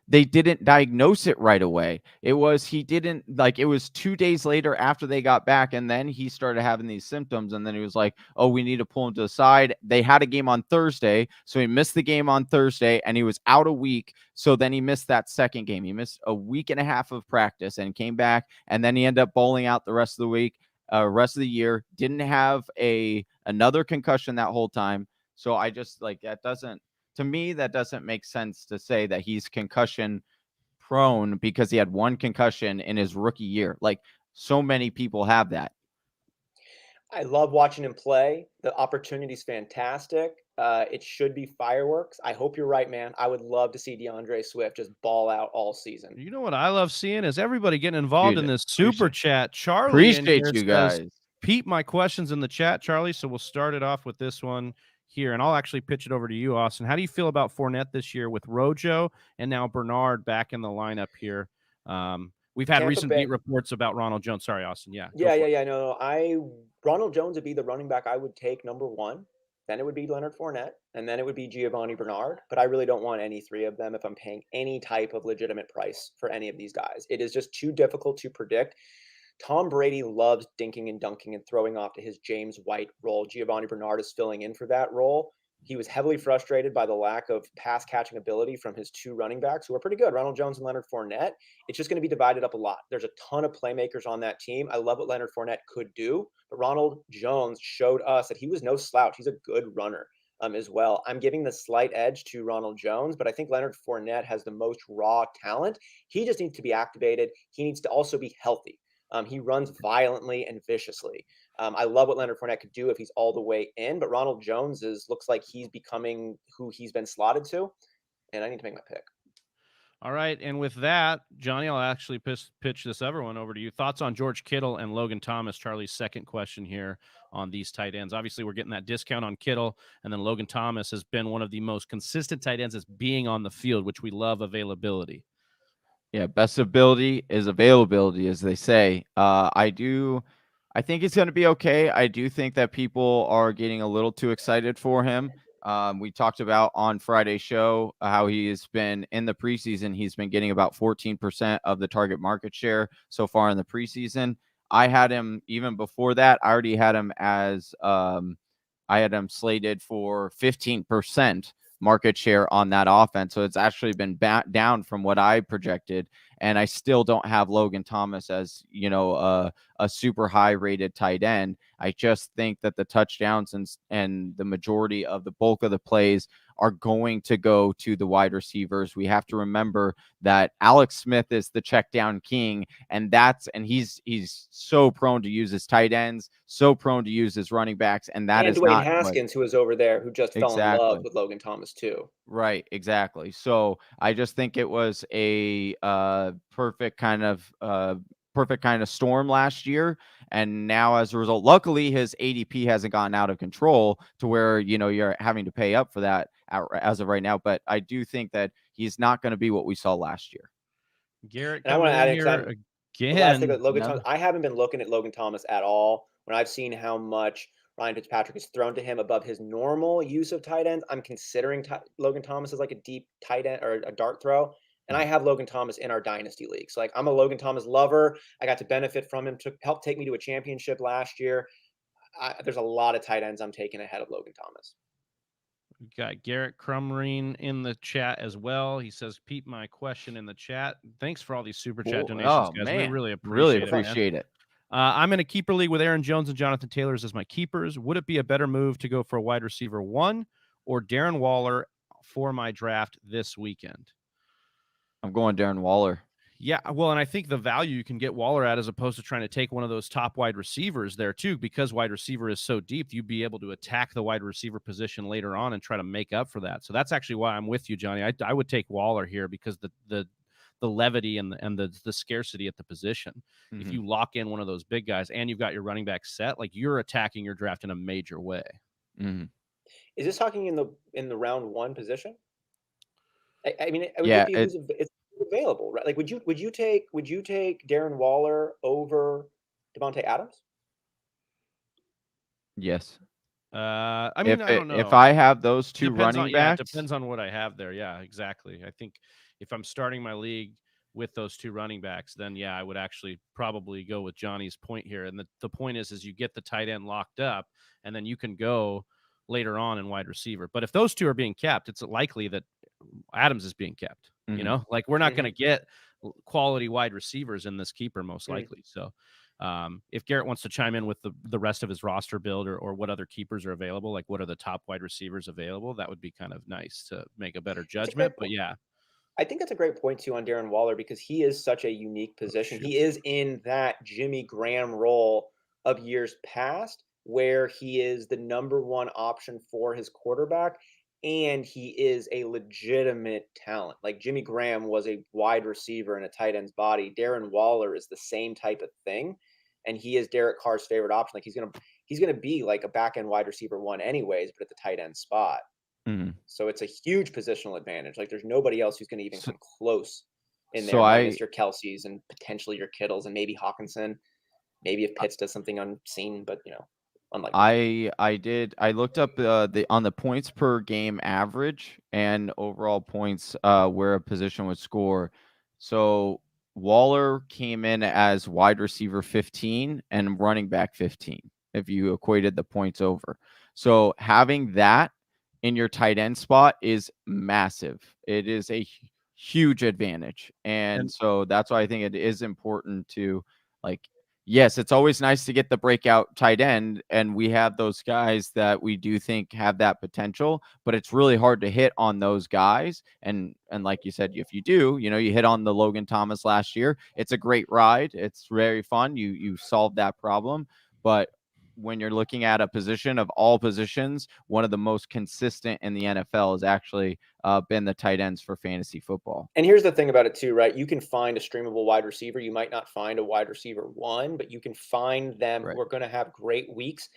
they didn't diagnose it right away. It was it was 2 days later after they got back, and then he started having these symptoms, and then he was like, oh, we need to pull him to the side. They had a game on Thursday, so he missed the game on Thursday, and he was out a week. So then he missed that second game. He missed a week and a half of practice and came back, and then he ended up bowling out the rest of the week, rest of the year. Didn't have another concussion that whole time. So I just that doesn't make sense to say that he's concussion prone because he had one concussion in his rookie year. Like, so many people have that. I love watching him play. The opportunity's fantastic. It should be fireworks. I hope you're right, man. I would love to see DeAndre Swift just ball out all season. You know what I love seeing is everybody getting involved in this super chat. Charlie, appreciate you guys. Peep my questions in the chat, Charlie. So we'll start it off with this one here, and I'll actually pitch it over to you, Austin. How do you feel about Fournette this year with Rojo and now Bernard back in the lineup here? We've had recent beat reports about Ronald Jones. Sorry, Austin. Yeah. No. Ronald Jones would be the running back I would take number 1. Then it would be Leonard Fournette, and then it would be Giovanni Bernard. But I really don't want any 3 of them if I'm paying any type of legitimate price for any of these guys. It is just too difficult to predict. Tom Brady loves dinking and dunking and throwing off to his James White role. Giovanni Bernard is filling in for that role. He was heavily frustrated by the lack of pass catching ability from his 2 running backs, who are pretty good, Ronald Jones and Leonard Fournette. It's just going to be divided up a lot. There's a ton of playmakers on that team. I love what Leonard Fournette could do, but Ronald Jones showed us that he was no slouch. He's a good runner as well. I'm giving the slight edge to Ronald Jones, but I think Leonard Fournette has the most raw talent. He just needs to be activated. He needs to also be healthy. He runs violently and viciously. I love what Leonard Fournette could do if he's all the way in, but Ronald Jones looks like he's becoming who he's been slotted to, and I need to make my pick. All right, and with that, Johnny, I'll actually pitch this other one over to you. Thoughts on George Kittle and Logan Thomas? Charlie's second question here on these tight ends. Obviously, we're getting that discount on Kittle, and then Logan Thomas has been one of the most consistent tight ends as being on the field, which we love availability. Yeah, best ability is availability, as they say. I think it's going to be okay. I do think that people are getting a little too excited for him. We talked about on Friday's show how he has been in the preseason. He's been getting about 14% of the target market share so far in the preseason. I had him even before that. I already had him as I had him slated for 15% market share on that offense. So it's actually been down from what I projected. And I still don't have Logan Thomas as, a super high rated tight end. I just think that the touchdowns and the majority of the bulk of the plays are going to go to the wide receivers. We have to remember that Alex Smith is the check down king, and he's so prone to use his tight ends, so prone to use his running backs, and that And is Dwayne not Haskins, who was over there, who just fell in love exactly with Logan Thomas too. right. Exactly. So I just think it was a perfect kind of storm last year. And now as a result, luckily his ADP hasn't gotten out of control to where, you're having to pay up for that as of right now. But I do think that he's not going to be what we saw last year. Garrett And I want coming to in add in here the last thing again. with Logan Thomas, I haven't been looking at Logan Thomas at all. When I've seen how much Ryan Fitzpatrick has thrown to him above his normal use of tight ends, I'm considering Logan Thomas as like a deep tight end or a dart throw. And I have Logan Thomas in our dynasty league. So like I'm a Logan Thomas lover. I got to benefit from him to help take me to a championship last year. There's a lot of tight ends I'm taking ahead of Logan Thomas. We got Garrett Crumreen in the chat as well. He says, "Peep my question in the chat." Thanks for all these super chat donations, guys. We Man, really really appreciate it. appreciate it. I'm in a keeper league with Aaron Jones and Jonathan Taylors as my keepers. Would it be a better move to go for a wide receiver 1 or Darren Waller for my draft this weekend? I'm going Darren Waller. Yeah, well, and I think the value you can get Waller at as opposed to trying to take one of those top wide receivers there too, because wide receiver is so deep, you'd be able to attack the wide receiver position later on and try to make up for that. So that's actually why I'm with you, Johnny. I would take Waller here because the levity and the scarcity at the position. Mm-hmm. If you lock in one of those big guys and you've got your running back set, like you're attacking your draft in a major way. Mm-hmm. Is this talking in the round 1 position? I mean, it would Yeah, be it's available, right? Like, would you take Darren Waller over Devontae Adams? I Yes. mean, I don't know. If I have those two Depends running on, yeah, it backs, depends on what I have there. Yeah, exactly. I think if I'm starting my league with those two running backs, then yeah, I would actually probably go with Johnny's point here. And the point is you get the tight end locked up, and then you can go later on in wide receiver. But if those two are being kept, it's likely that Adams is being kept. Mhm. Like we're not going to get quality wide receivers in this keeper most likely. So if Garrett wants to chime in with the rest of his roster build or what other keepers are available, like what are the top wide receivers available, that would be kind of nice to make a better judgment. But yeah, I think that's a great point too on Darren Waller because he is such a unique position. He is in that Jimmy Graham role of years past where he is the number 1 option for his quarterback and he is a legitimate talent. Like Jimmy Graham was a wide receiver in a tight end's body. Darren Waller is the same type of thing and he is Derek Carr's favorite option. Like he's going to be like a back end wide receiver 1 anyways, but at the tight end spot. Mm-hmm. So it's a huge positional advantage. Like there's nobody else who's going to even come close in there, so minus your Kelce's and potentially your Kittles and maybe Hawkinson. Maybe if Pitts does something unseen, but unlikely. I looked up on the points per game average and overall points where a position would score. So Waller came in as wide receiver 15 and running back 15 if you equated the points over. So having that in your tight end spot is massive. It is a huge advantage. And so that's why I think it is important to yes, it's always nice to get the breakout tight end, and we have those guys that we do think have that potential, but it's really hard to hit on those guys. And like you said, if you do, you hit on the Logan Thomas last year. It's a great ride. It's very fun. You solved that problem, but when you're looking at a position of all positions, one of the most consistent in the NFL has actually been the tight ends for fantasy football. And here's the thing about it too, right? You can find a streamable wide receiver. You might not find a wide receiver one, but you can find them Right. who are going to have great weeks.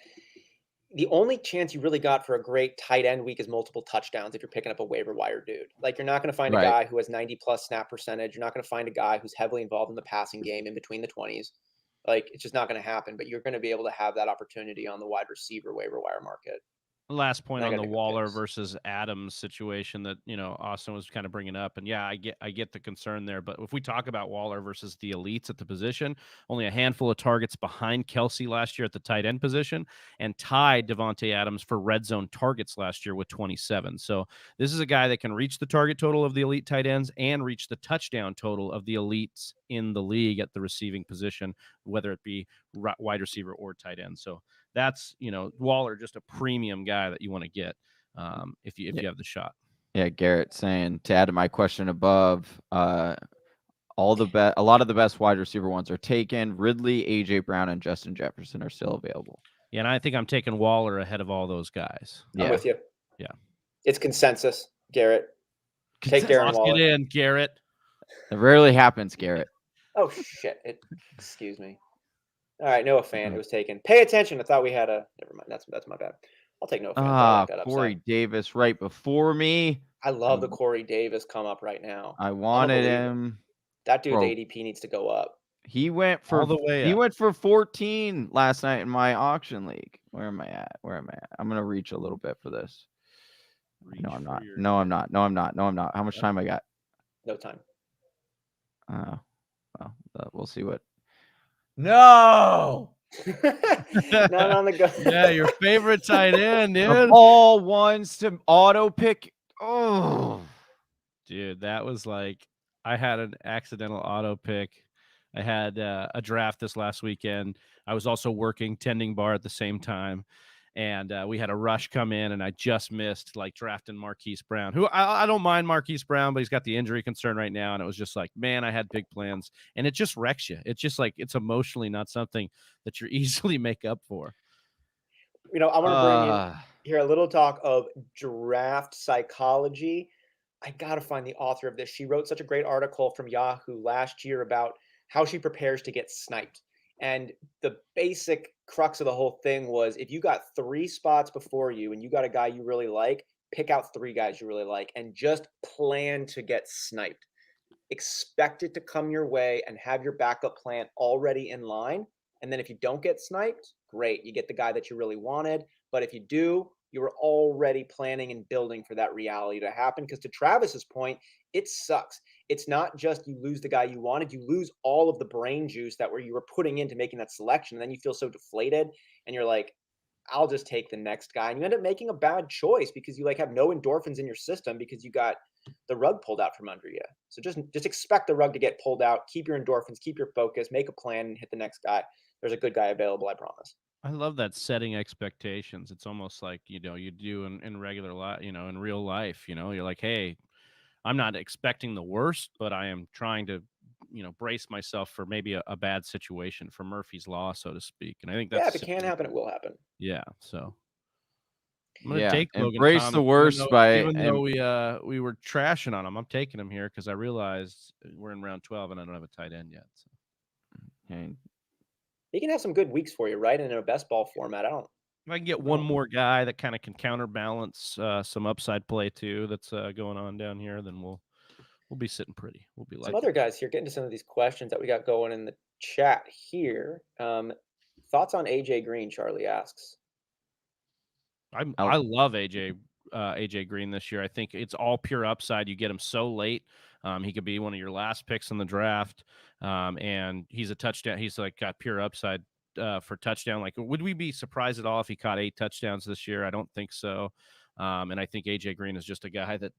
The only chance you really got for a great tight end week is multiple touchdowns if you're picking up a waiver wire dude. Like, you're not going to find a Right. guy who has 90 plus snap percentage. You're not going to find a guy who's heavily involved in the passing game in between the 20s. Like, it's just not going to happen, but you're going to be able to have that opportunity on the wide receiver waiver wire market. Last point I on got the different Waller picks. versus Adams situation that, Austin was kind of bringing up. And yeah, I get the concern there. But if we talk about Waller versus the elites at the position, only a handful of targets behind Kelsey last year at the tight end position, and tied Devontae Adams for red zone targets last year with 27. So this is a guy that can reach the target total of the elite tight ends and reach the touchdown total of the elites in the league at the receiving position, whether it be wide receiver or tight end. So that's, Waller, just a premium guy that you want to get if you have the shot. Yeah, Garrett saying, to add to my question above, a lot of the best wide receiver ones are taken. Ridley, AJ Brown, and Justin Jefferson are still available. Yeah, and I think I'm taking Waller ahead of all those guys. I'm with you. Yeah. It's consensus, Garrett. Take Darren Lock Waller. it in, Garrett. It rarely happens, Garrett. Oh, shit. Excuse me. All right, Noah Fant. It was taken. Pay attention. I thought we had a. Never mind. That's my bad. I'll take Noah Fant. Corey Davis right before me. I love the Corey Davis come up right now. I wanted him. That dude's ADP needs to go up. He went for all the way up. He went for 14 last night in my auction league. Where am I at? I'm gonna reach a little bit for this. No, I'm not. No, I'm not. How much time I got? No time. Well, we'll see what. No. Not on the go. Yeah, your favorite tight end, dude. All ones to auto pick. Oh, dude, that was like, I had an accidental auto pick. I had a draft this last weekend. I was also working tending bar at the same time. And we had a rush come in, and I just missed like drafting Marquise Brown, who I don't mind Marquise Brown, but he's got the injury concern right now. And it was just like, man, I had big plans, and it just wrecks you. It's just like, it's emotionally not something that you're easily make up for. I want to bring in here a little talk of draft psychology. I got to find the author of this. She wrote such a great article from Yahoo last year about how she prepares to get sniped. And the basic crux of the whole thing was, if you got 3 spots before you and you got a guy you really like, pick out 3 guys you really like and just plan to get sniped. Expect it to come your way and have your backup plan already in line. And then if you don't get sniped, great, you get the guy that you really wanted. But if you do, you were already planning and building for that reality to happen. Because to Travis's point, it sucks. It's not just you lose the guy you wanted, you lose all of the brain juice that you were putting into making that selection. And then you feel so deflated and you're like, I'll just take the next guy. And you end up making a bad choice because you have no endorphins in your system because you got the rug pulled out from under you. So just expect the rug to get pulled out. Keep your endorphins, keep your focus, make a plan, and hit the next guy. There's a good guy available, I promise. I love that, setting expectations. It's almost like, you do in regular life, in real life, you're like, hey, I'm not expecting the worst, but I am trying to, brace myself for maybe a bad situation, for Murphy's Law, so to speak. And I think that's, if it can happen, it will happen. Yeah. So I'm going to take Logan embrace Thomas, the worst even though we were trashing on him. I'm taking him here because I realized we're in round 12 and I don't have a tight end yet. So. He can have some good weeks for you, right? And in a best ball format, if I can get one more guy that kind of can counterbalance some upside play too, that's going on down here, then we'll be sitting pretty. We'll be like some other guys here. Getting to some of these questions that we got going in the chat here. Thoughts on AJ Green? Charlie asks. I love AJ Green this year. I think it's all pure upside. You get him so late. He could be one of your last picks in the draft. And he's a touchdown. He's got pure upside for touchdown. Like, would we be surprised at all if he caught 8 touchdowns this year? I don't think so. And I think AJ Green is just a guy that,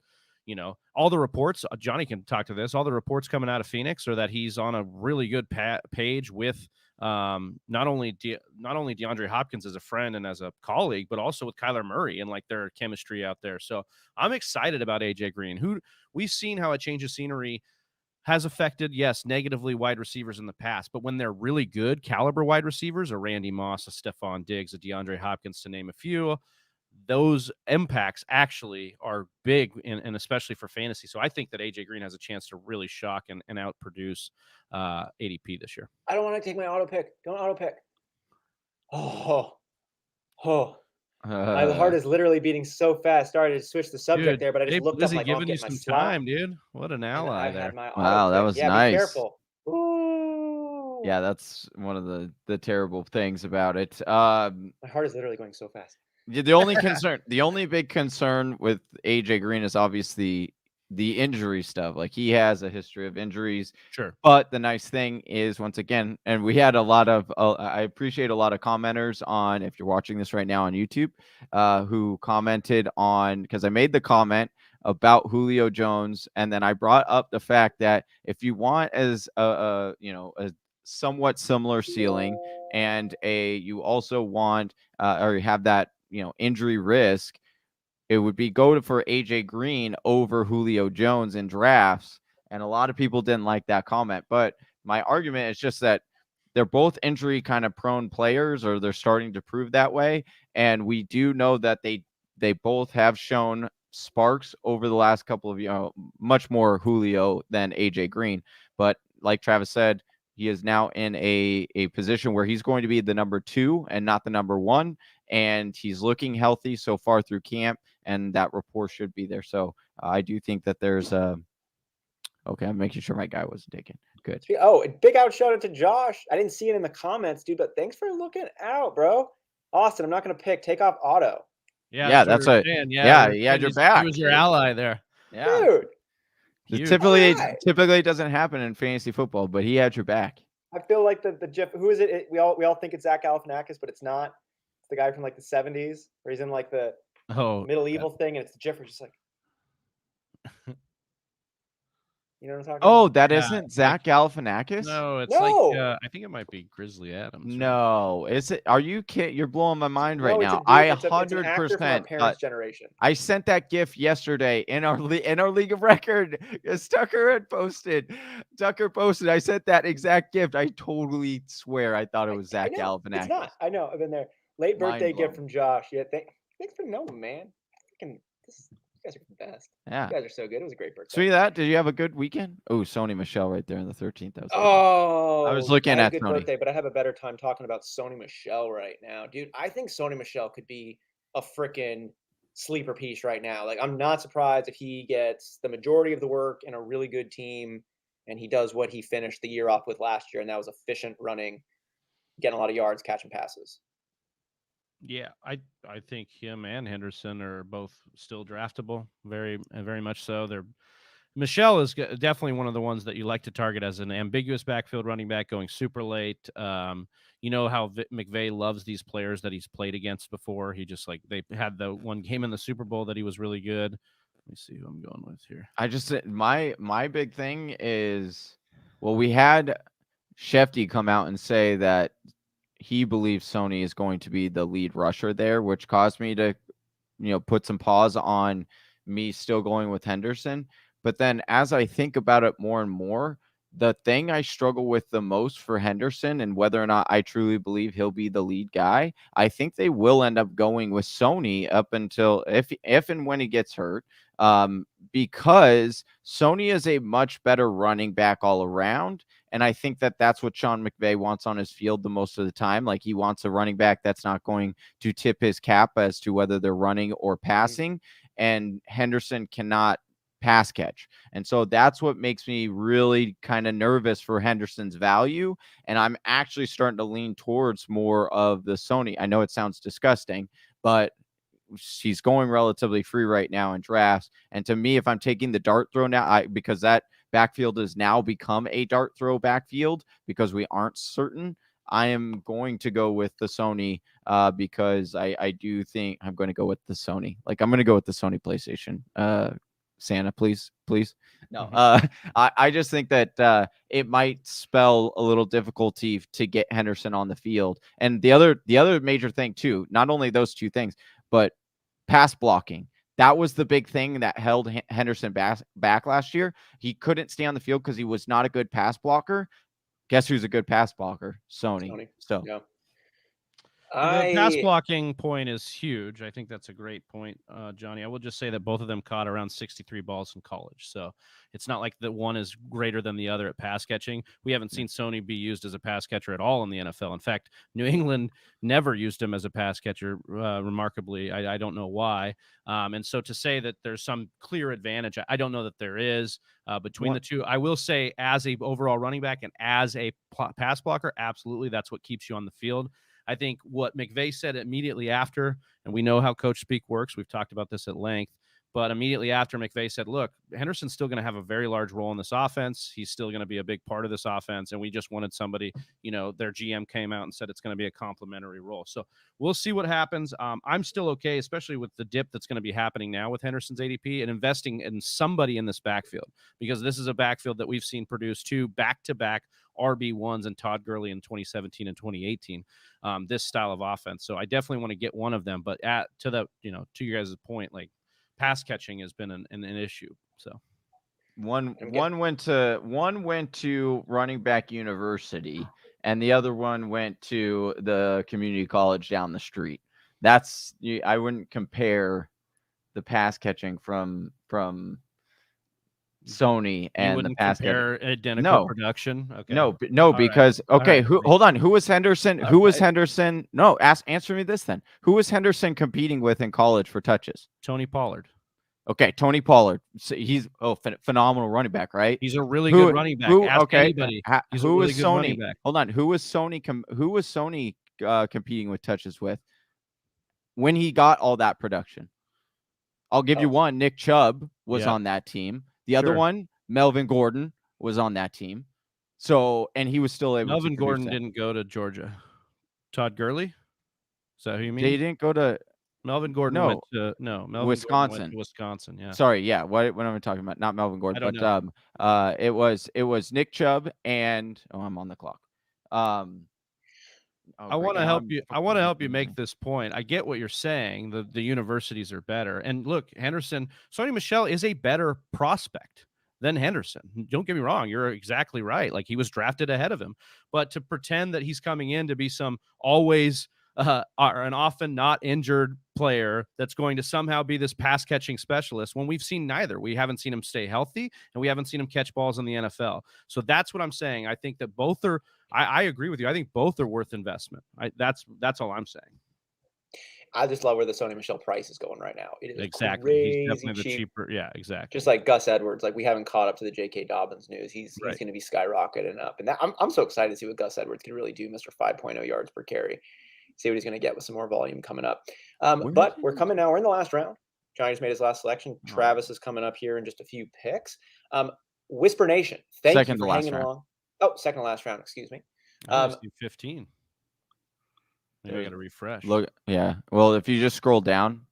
all the reports, Johnny can talk to this, all the reports coming out of Phoenix are that he's on a really good page with not only DeAndre Hopkins as a friend and as a colleague, but also with Kyler Murray and their chemistry out there. So I'm excited about AJ Green, who we've seen how it changes scenery, has affected, yes, negatively wide receivers in the past, but when they're really good caliber wide receivers, a Randy Moss, a Stephon Diggs, a DeAndre Hopkins, to name a few, those impacts actually are big, and especially for fantasy. So I think that AJ Green has a chance to really shock and outproduce ADP this year. I don't want to take my auto pick. Don't auto pick. Oh. My heart is literally beating so fast. Sorry to switch the subject there, but I just looked up, like, giving you getting my some slot. time, dude. What an ally there. Wow, that was nice. Be careful. Ooh. Yeah, that's one of the terrible things about it. My heart is literally going so fast. The only big concern with AJ Green is obviously the injury stuff. Like, he has a history of injuries. Sure. But the nice thing is, once again, and we had a lot of, I appreciate a lot of commenters on, if you're watching this right now on YouTube, who commented on, because I made the comment about Julio Jones, and then I brought up the fact that if you want as a somewhat similar ceiling, and you also want or you have that injury risk, it would be go for AJ Green over Julio Jones in drafts. And a lot of people didn't like that comment. But my argument is just that they're both injury kind of prone players, or they're starting to prove that way. And we do know that they both have shown sparks over the last couple of much more Julio than AJ Green. But like Travis said, he is now in a position where he's going to be the number 2 and not the number 1. And he's looking healthy so far through camp, and that rapport should be there. So I do think that there's okay, I'm making sure my guy wasn't taken. Good. Oh, a big out shout out to Josh. I didn't see it in the comments, dude, but thanks for looking out, bro. Austin, I'm not going to pick. Take off auto. Yeah, that's what. Yeah, he had your back. He was your ally there. Yeah. Dude. Typically doesn't happen in fantasy football, but he had your back. I feel like the Jeff. Who is it? We all think it's Zach Galifianakis, but it's not. It's the guy from like the 70s, where he's in like the medieval thing, and it's the Jeffrey just like. You know what I'm talking about? Oh, that isn't Zach Galifianakis? No, it's like I think it might be Grizzly Adams. Right? No, is it? Are you kidding? You're blowing my mind right now. I 100%. Parents' generation. I sent that GIF yesterday in our League of Record. Tucker had posted. Tucker posted. I sent that exact gift. I totally swear I thought it was Zach Galifianakis. It's not. I know. I've been there. Late birthday gift from Josh. Yeah, thanks for knowing, man. You guys are the best. Yeah. You guys are so good. It was a great birthday. See that? Did you have a good weekend? Oh, Sony Michelle right there on the 13th. I was looking at good Sony. Birthday, but I have a better time talking about Sony Michelle right now. Dude, I think Sony Michelle could be a freaking sleeper piece right now. Like, I'm not surprised if he gets the majority of the work in a really good team, and he does what he finished the year off with last year, and that was efficient running, getting a lot of yards, catching passes. Yeah, I think him and Henderson are both still draftable, very much so. Michelle is definitely one of the ones that you like to target as an ambiguous backfield running back going super late. You know how McVay loves these players that he's played against before. He just they had the one game in the Super Bowl that he was really good. Let me see who I'm going with here. I just my big thing is, well, we had Shefty come out and say that he believes Sony is going to be the lead rusher there, which caused me to, put some pause on me still going with Henderson. But then as I think about it more and more, the thing I struggle with the most for Henderson, and whether or not I truly believe he'll be the lead guy, I think they will end up going with Sony up until if and when he gets hurt, because Sony is a much better running back all around. And I think that that's what Sean McVay wants on his field the most of the time. Like, he wants a running back that's not going to tip his cap as to whether they're running or passing. And Henderson cannot pass catch. And so that's what makes me really kind of nervous for Henderson's value. And I'm actually starting to lean towards more of the Sony. I know it sounds disgusting, but he's going relatively free right now in drafts. And to me, if I'm taking the dart throw now, because that backfield has now become a dart throw backfield because we aren't certain, I am going to go with the Sony because I do think I'm going to go with the Sony. Like, I'm going to go with the Sony PlayStation. Santa, please. No, I just think that it might spell a little difficulty to get Henderson on the field. And the other major thing too, not only those two things, but pass blocking. That was the big thing that held Henderson back last year. He couldn't stay on the field because he was not a good pass blocker. Guess who's a good pass blocker? Sony. So yeah. The pass blocking point is huge. I think that's a great point, Johnny. I will just say that both of them caught around 63 balls in college. So it's not like the one is greater than the other at pass catching. We haven't seen Sony be used as a pass catcher at all in the NFL. In fact, New England never used him as a pass catcher, remarkably. I don't know why. And so to say that there's some clear advantage, I don't know that there is between the two. I will say as a overall running back and as a pass blocker, absolutely, that's what keeps you on the field. I think what McVay said immediately after, and we know how coach speak works. We've talked about this at length, but immediately after McVay said, look, Henderson's still going to have a very large role in this offense. He's still going to be a big part of this offense. And we just wanted somebody, their GM came out and said it's going to be a complementary role. So we'll see what happens. I'm still okay, especially with the dip that's going to be happening now with Henderson's ADP and investing in somebody in this backfield, because this is a backfield that we've seen produce 2 back-to-back RB1s and Todd Gurley in 2017 and 2018, this style of offense. So I definitely want to get one of them, but to you guys' point, like pass catching has been an issue. So one went to running back university and the other one went to the community college down the street. I wouldn't compare the pass catching from Sony and the pass compare identical production. Okay. No, because hold on. Who was Henderson? Okay. Who was Henderson? No, answer me this then. Who was Henderson competing with in college for touches? Tony Pollard. Okay, Tony Pollard. So he's phenomenal running back, right? He's a really good running back. Ask anybody. Who was Sony? Hold on. Who was Sony? Who was Sony competing with touches with when he got all that production? I'll give you one. Nick Chubb was on that team. The other one, Melvin Gordon, was on that team. So, and he was still able. Melvin Gordon didn't go to Georgia. Todd Gurley? Is that who you mean? They didn't go to. Melvin Gordon went to Melvin Wisconsin. Gordon went to Wisconsin. Yeah. Sorry. Yeah. What am I talking about? Not Melvin Gordon, but it was Nick Chubb and I'm on the clock. I want to help you. I want to help you make this point. I get what you're saying. The universities are better. And look, Sony Michelle is a better prospect than Henderson. Don't get me wrong. You're exactly right. Like he was drafted ahead of him. But to pretend that he's coming in to be some always an often not injured player that's going to somehow be this pass catching specialist when we've seen neither. We haven't seen him stay healthy and we haven't seen him catch balls in the NFL. So that's what I'm saying. I think that both are, I agree with you. I think both are worth investment. That's all I'm saying. I just love where the Sony Michelle price is going right now. It is exactly. Crazy he's definitely cheap. The cheaper. Yeah, exactly. Just like Gus Edwards, like we haven't caught up to the J.K. Dobbins news. He's going to be skyrocketing up, and I'm so excited to see what Gus Edwards can really do, Mr. 5.0 yards per carry. See what he's going to get with some more volume coming up. But we're coming now. We're in the last round. Johnny just made his last selection. Travis is coming up here in just a few picks. Whisper Nation, thank you for hanging along. Oh, second to last round. Excuse me. 15. Maybe I got to refresh. Look, yeah. Well, if you just scroll down,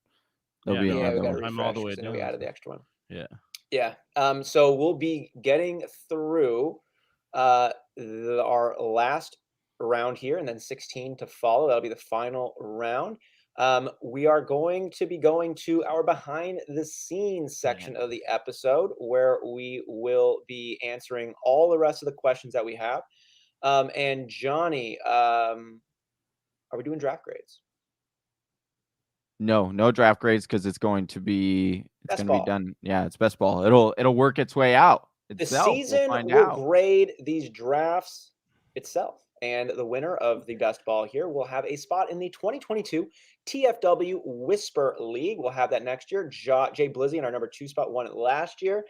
there'll be another one. I'm all the way down. We added the extra one. Yeah. Yeah. So we'll be getting through our last round here, and then 16 to follow. That'll be the final round. We are going to be going to our behind the scenes section of the episode, where we will be answering all the rest of the questions that we have. And Johnny, are we doing draft grades? No draft grades, because it's going to be done. Yeah, it's best ball. It'll work its way out. The season will grade these drafts itself. And the winner of the best ball here will have a spot in the 2022 TFW Whisper League. We'll have that next year. Jay Blizzy in our number 2 spot won it last year.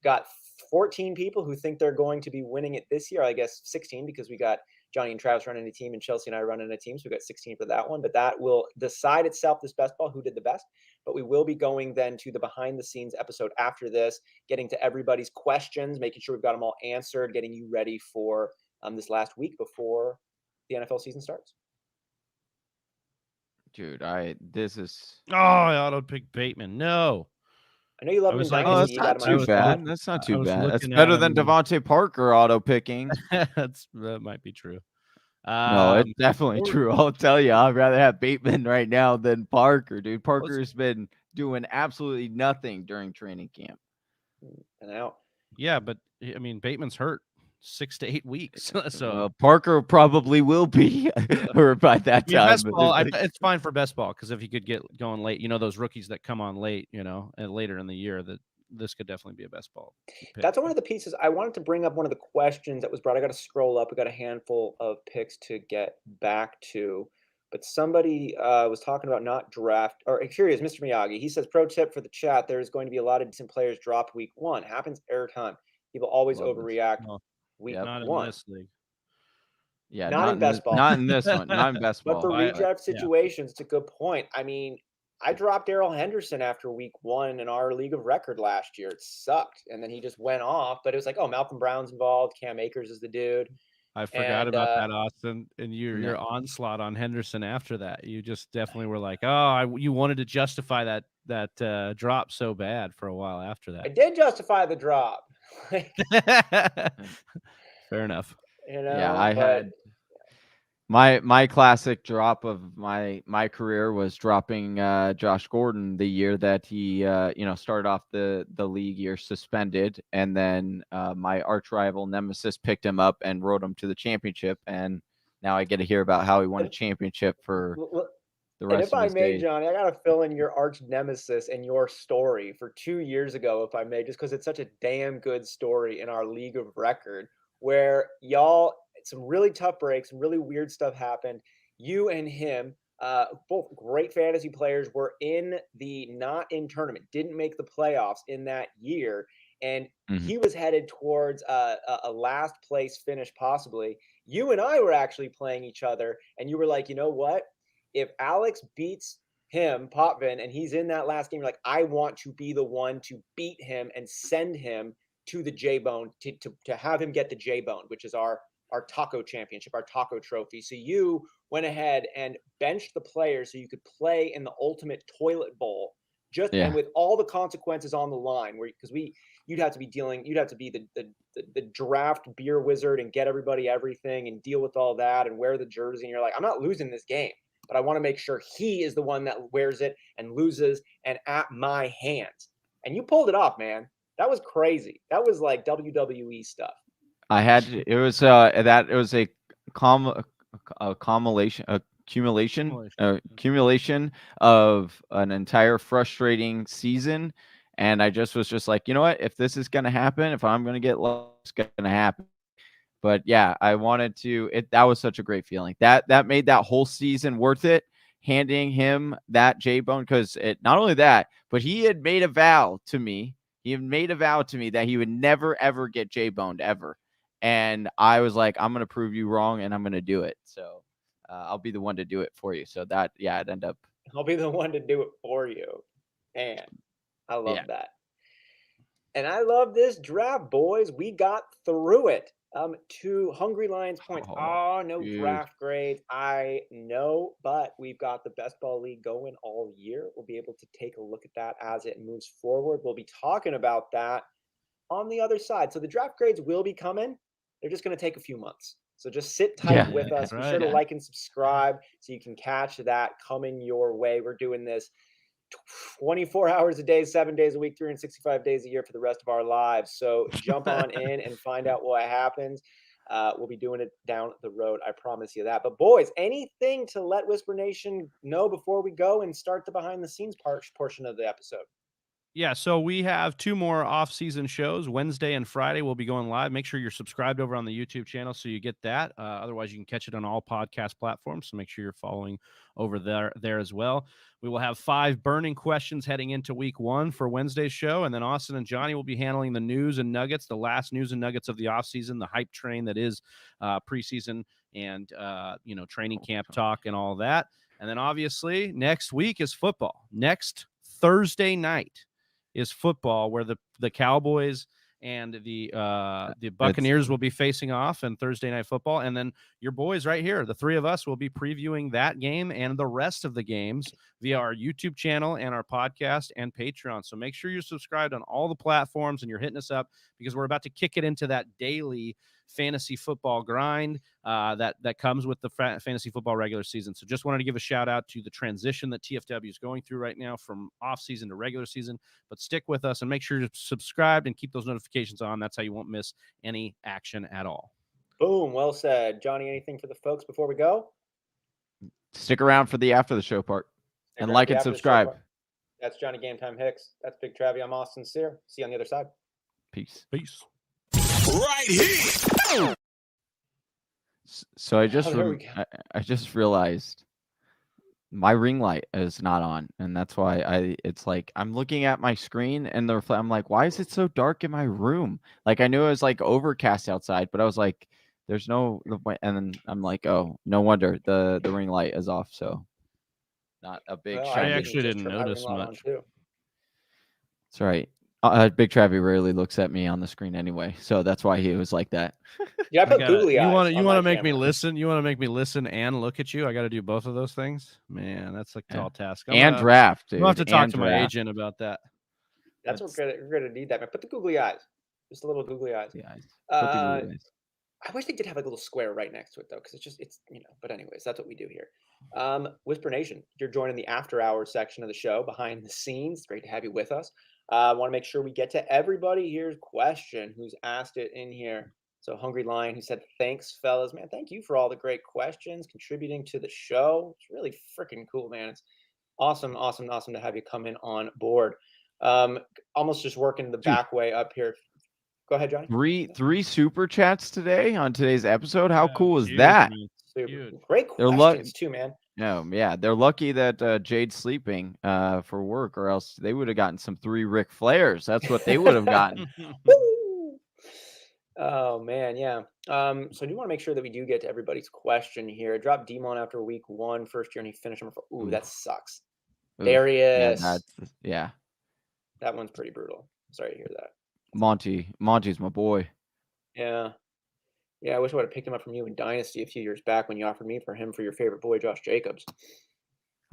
Got 14 people who think they're going to be winning it this year. I guess 16, because we got Johnny and Travis running a team and Chelsea and I running a team. So we got 16 for that one. But that will decide itself, this best ball, who did the best. But we will be going then to the behind the scenes episode after this, getting to everybody's questions, making sure we've got them all answered, getting you ready for this last week before the NFL season starts. Dude, this is. Oh, I auto-picked Bateman. No. I know you love him. That's not too bad. That's not too bad. That's better than Devontae Parker auto-picking. That might be true. No, it's definitely true. I'll tell you, I'd rather have Bateman right now than Parker, dude. Parker's been doing absolutely nothing during training camp. And out. Yeah, but I mean, Bateman's hurt 6 to 8 weeks. So Parker probably will be or by that I mean, time. best ball, it's fine for best ball because if he could get going late, those rookies that come on late, and later in the year, that this could definitely be a best ball pick. That's one of the pieces I wanted to bring up. One of the questions that was brought. I got to scroll up. We got a handful of picks to get back to, but somebody was talking about not draft. Or here he is, Mr. Miyagi. He says, "Pro tip for the chat: there is going to be a lot of decent players dropped week one. Happens every time. People always Love this. overreact Well, week not in one. this league. Yeah, Not in best ball. Not in this one. Not in best But ball. for I- redraft yeah. situations, it's a good point. I mean, I dropped Darrell Henderson after week one in our league of record last year. It sucked. And then he just went off. But it was like, oh, Malcolm Brown's involved. Cam Akers is the dude. I forgot And about that, Austin, and your onslaught on Henderson after that. You just definitely were like, oh, you wanted to justify that drop so bad for a while after I that. did justify the drop. Fair enough. Yeah, I had my classic drop of my career was dropping Josh Gordon the year that he started off the league year suspended, and then my arch rival nemesis picked him up and rode him to the championship, and now I get to hear about how he won a championship for the rest And if of I his may, days. Johnny, I got to fill in your arch nemesis and your story for 2 years ago, if I may, just because it's such a damn good story in our league of record where y'all, some really tough breaks, some really weird stuff happened. You and him, both great fantasy players, were not in tournament, didn't make the playoffs in that year. And he was headed towards a last place finish, possibly. You and I were actually playing each other, and you were like, you know what? If Alex beats him, Potvin, and he's in that last game, you're like, I want to be the one to beat him and send him to the J-Bone to have him get the J-Bone, which is our taco championship, our taco trophy. So you went ahead and benched the players so you could play in the ultimate toilet bowl, and with all the consequences on the line, because you'd have to be the draft beer wizard and get everybody everything and deal with all that and wear the jersey. And you're like, I'm not losing this game, but I want to make sure he is the one that wears it and loses and at my hands. And you pulled it off, man. That was crazy. That was like WWE stuff. It was a accumulation of an entire frustrating season, and I was like, you know what? If this is going to happen, if I'm going to get lost, it's going to happen. But yeah, I wanted to. That was such a great feeling. That made that whole season worth it. Handing him that J-Bone, because not only that, but he had made a vow to me. He had made a vow to me that he would never ever get J-Boned ever. And I was like, I'm going to prove you wrong, and I'm going to do it. So I'll be the one to do it for you. So it ended up. I'll be the one to do it for you. And I love that. And I love this draft, boys. We got through it. To Hungry Lions points. No draft grades. I know, but we've got the Best Ball League going all year. We'll be able to take a look at that as it moves forward. We'll be talking about that on the other side. So the draft grades will be coming. They're just going to take a few months. So just sit tight with us. Be sure to like and subscribe so you can catch that coming your way. We're doing this 24 hours a day, 7 days a week, 365 days a year for the rest of our lives. So jump on in and find out what happens. We'll be doing it down the road. I promise you that. But boys, anything to let Whisper Nation know before we go and start the behind the scenes portion of the episode? Yeah, so we have 2 more off-season shows. Wednesday and Friday we'll be going live. Make sure you're subscribed over on the YouTube channel so you get that. Otherwise, you can catch it on all podcast platforms, so make sure you're following over there as well. We will have 5 burning questions heading into week 1 for Wednesday's show, and then Austin and Johnny will be handling the news and nuggets, the last news and nuggets of the offseason, the hype train that is preseason and training camp talk and all that. And then obviously next week is football. Next Thursday night is football, where the Cowboys and the Buccaneers will be facing off in Thursday Night Football. And then your boys right here, the 3 of us, will be previewing that game and the rest of the games via our YouTube channel and our podcast and Patreon. So make sure you're subscribed on all the platforms and you're hitting us up because we're about to kick it into that daily fantasy football grind that comes with the fantasy football regular season. So just wanted to give a shout out to the transition that TFW is going through right now from off season to regular season. But stick with us and make sure you're subscribed and keep those notifications on. That's how you won't miss any action at all. Boom. Well said. Johnny, anything for the folks before we go? Stick around for the after the show part. Stick And around like for the and after the show subscribe. part. That's Johnny Game Time Hicks. That's Big Travie. I'm Austin Sear. See you on the other side. Peace. Peace. Right here. So I just there we go. I just realized my ring light is not on, and that's why it's like I'm looking at my screen and I'm like, why is it so dark in my room? Like I knew it was like overcast outside, but I was like, there's no, and then I'm like, oh, no wonder the ring light is off. So not a big. Well, I shiny. actually just didn't turn my notice ring light on, much. too. That's right. Big Travie rarely looks at me on the screen anyway, so that's why he was like that. Yeah, I put googly eyes. You want to make me camera. listen? You want to make me listen and look at you? I got to do both of those things. Man, that's a tall task. And draft, dude. I'll have to talk and to draft. my agent about that. That's what we're gonna need. That man. Put the googly eyes. Just a little googly eyes. Yeah. I wish they did have like a little square right next to it though, because it's But anyways, that's what we do here. Whisper Nation, you're joining the after hours section of the show, behind the scenes. It's great to have you with us. I want to make sure we get to everybody here's question who's asked it in here. So Hungry Lion, who said, thanks, fellas. Man, thank you for all the great questions, contributing to the show. It's really freaking cool, man. It's awesome to have you come in on board. Almost just working the back way up here. Go ahead, Johnny. Three super chats today on today's episode. How cool is that? Great questions too, man. No, yeah, they're lucky that Jade's sleeping for work, or else they would have gotten some 3 Ric Flairs. That's what they would have gotten. Oh man, yeah. So I do want to make sure that we do get to everybody's question here. I dropped Demon after week 1, first year, and he finished him for. Ooh, that sucks. Darius. Yeah. That one's pretty brutal. Sorry to hear that. Monty's my boy. Yeah. I wish I would have picked him up from you in Dynasty a few years back when you offered me for your favorite boy, Josh Jacobs.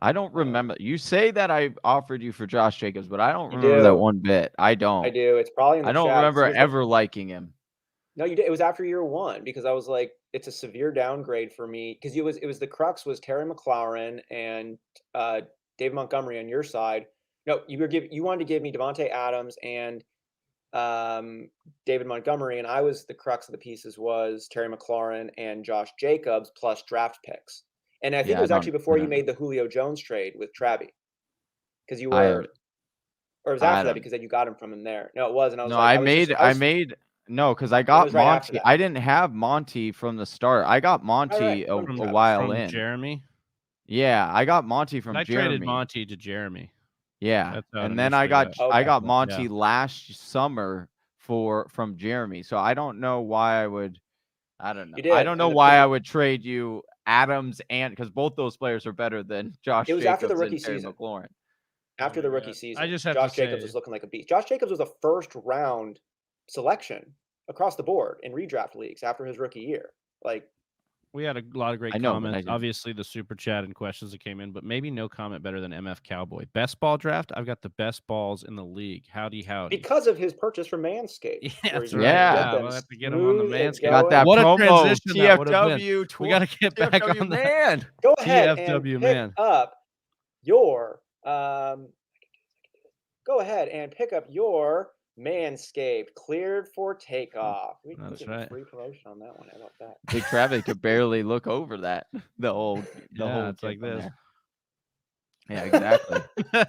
I don't remember. You say that I offered you for Josh Jacobs, but I don't remember that one bit. I don't. I do. It's probably in the I don't chat. remember ever liking him. No, you did. It was after year 1, because I was like, it's a severe downgrade for me, because it was the crux was Terry McLaurin and David Montgomery on your side. No, you wanted to give me Devontae Adams and David Montgomery, and I was the crux of the pieces was Terry McLaurin and Josh Jacobs plus draft picks. And I think it was actually before you made the Julio Jones trade with Travi, because you were, or it was after that, because then you got him from him there. No, it was, and I was no, because I got Monty. I didn't have Monty from the start. I got Monty a while in. Jeremy. Yeah, I got Monty from Jeremy. I traded Monty to Jeremy. Yeah, and then I got Monty last summer from Jeremy. So I don't know why I would. I don't know. I don't know why I would trade you Adams and because both those players are better than Josh. It was Jacobs after the rookie season. McLaurin. After the rookie season, I just have Josh to Jacobs was looking like a beast. Josh Jacobs was a first round selection across the board in redraft leagues after his rookie year. Like, we had a lot of great comments. Obviously, the super chat and questions that came in, but maybe no comment better than MF Cowboy. Best ball draft? I've got the best balls in the league. Howdy. Because of his purchase from Manscaped. Yeah, that's right. We'll have to get him on the Manscaped. Got that what promo, a transition TFW. We got to get back on man. Go ahead TFW and man. pick up your go ahead and pick up your Manscaped cleared for takeoff. That's right. Free promotion on that one. How about that? Big Travis could barely look over that. The whole it's like this. Yeah, exactly. I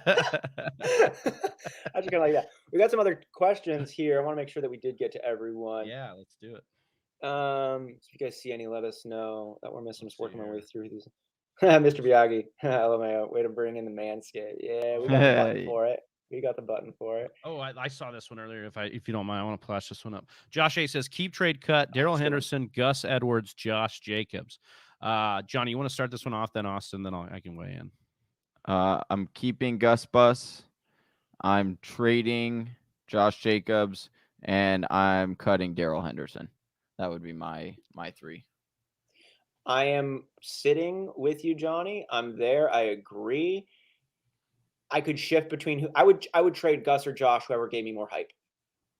just kind of like that. We got some other questions here. I want to make sure that we did get to everyone. Yeah, let's do it. If you guys see any, let us know. That we're missing. Just working my way through these. Mr. Biagi, LMAO, way to bring in the Manscaped. Yeah, we got the button for it. We got the button for it. Oh, I saw this one earlier. If you don't mind, I want to flash this one up. Josh A says, keep trade cut. Darrell Henderson, Gus Edwards, Josh Jacobs. Johnny, you want to start this one off, then Austin, then I can weigh in. I'm keeping Gus Bus. I'm trading Josh Jacobs, and I'm cutting Darrell Henderson. That would be my 3. I am sitting with you, Johnny. I'm there. I agree. I could shift between who I would trade Gus or Josh, whoever gave me more hype.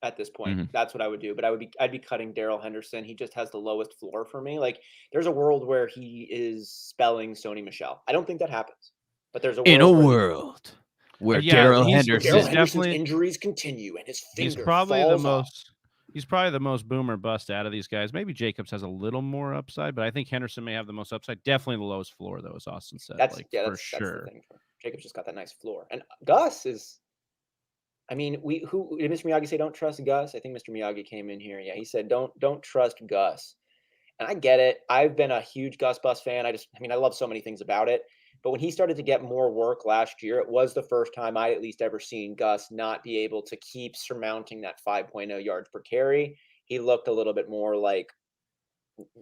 at this point. That's what I would do. But I'd be cutting Darrell Henderson. He just has the lowest floor for me. Like, there's a world where he is spelling Sony Michelle. I don't think that happens, but there's a In a world world where Yeah, Darrell he's Darrell Henderson. Henderson's definitely injuries continue and his he's finger probably the falls off. most he's probably the most boomer bust out of these guys. Maybe Jacobs has a little more upside, but I think Henderson may have the most upside. Definitely the lowest floor, though, as Austin said. That's for that's sure. the thing. Jacobs just got that nice floor, and Gus is. I mean, who did Mr. Miyagi say don't trust Gus? I think Mr. Miyagi came in here. Yeah, he said don't trust Gus. And I get it. I've been a huge Gus Bus fan. I love so many things about it. But when he started to get more work last year, it was the first time I at least ever seen Gus not be able to keep surmounting that 5.0 yards per carry. He looked a little bit more like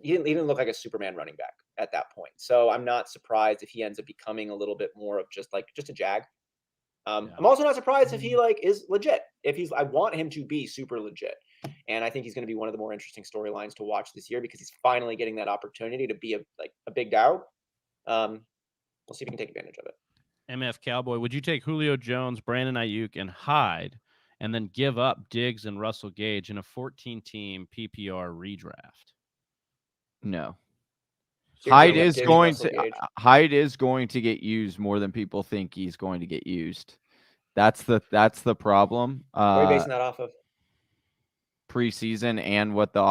he didn't look like a Superman running back at that point. So I'm not surprised if he ends up becoming a little bit more of just a jag. I'm also not surprised if he is legit. I want him to be super legit. And I think he's going to be one of the more interesting storylines to watch this year because he's finally getting that opportunity to be a big dog. We'll see if he can take advantage of it. MF Cowboy, would you take Julio Jones, Brandon Ayuk, and Hyde, and then give up Diggs and Russell Gage in a 14-team PPR redraft? No. So Hyde is going to get used more than people think he's going to get used. That's the problem. What are you basing that off of? Preseason and what the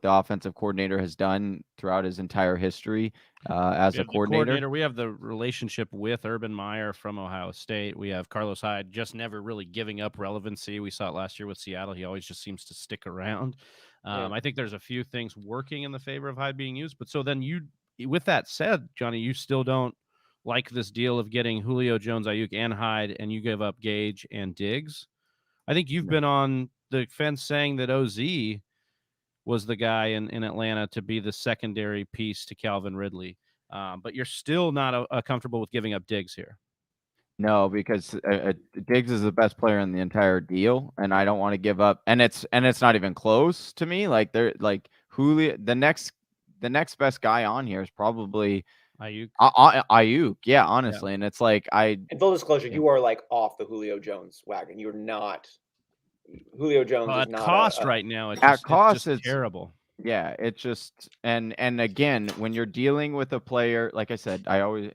offensive coordinator has done throughout his entire history as a coordinator. We have the relationship with Urban Meyer from Ohio State. We have Carlos Hyde just never really giving up relevancy. We saw it last year with Seattle. He always just seems to stick around. I think there's a few things working in the favor of Hyde being used. But so then with that said, Johnny, you still don't like this deal of getting Julio Jones, Ayuk, and Hyde, and you give up Gage and Diggs. I think you've been on the fence saying that OZ was the guy in Atlanta to be the secondary piece to Calvin Ridley. But you're still not comfortable with giving up Diggs here. No, because Diggs is the best player in the entire deal, and I don't want to give up. And it's not even close to me. Like they're like Julio. The next best guy on here is probably Ayuk. Ayuk, yeah, honestly, and it's like In full disclosure, you are off the Julio Jones wagon. You're not. Julio Jones is at not cost right now. It's terrible. Yeah, it's just and again, when you're dealing with a player, like I said, I always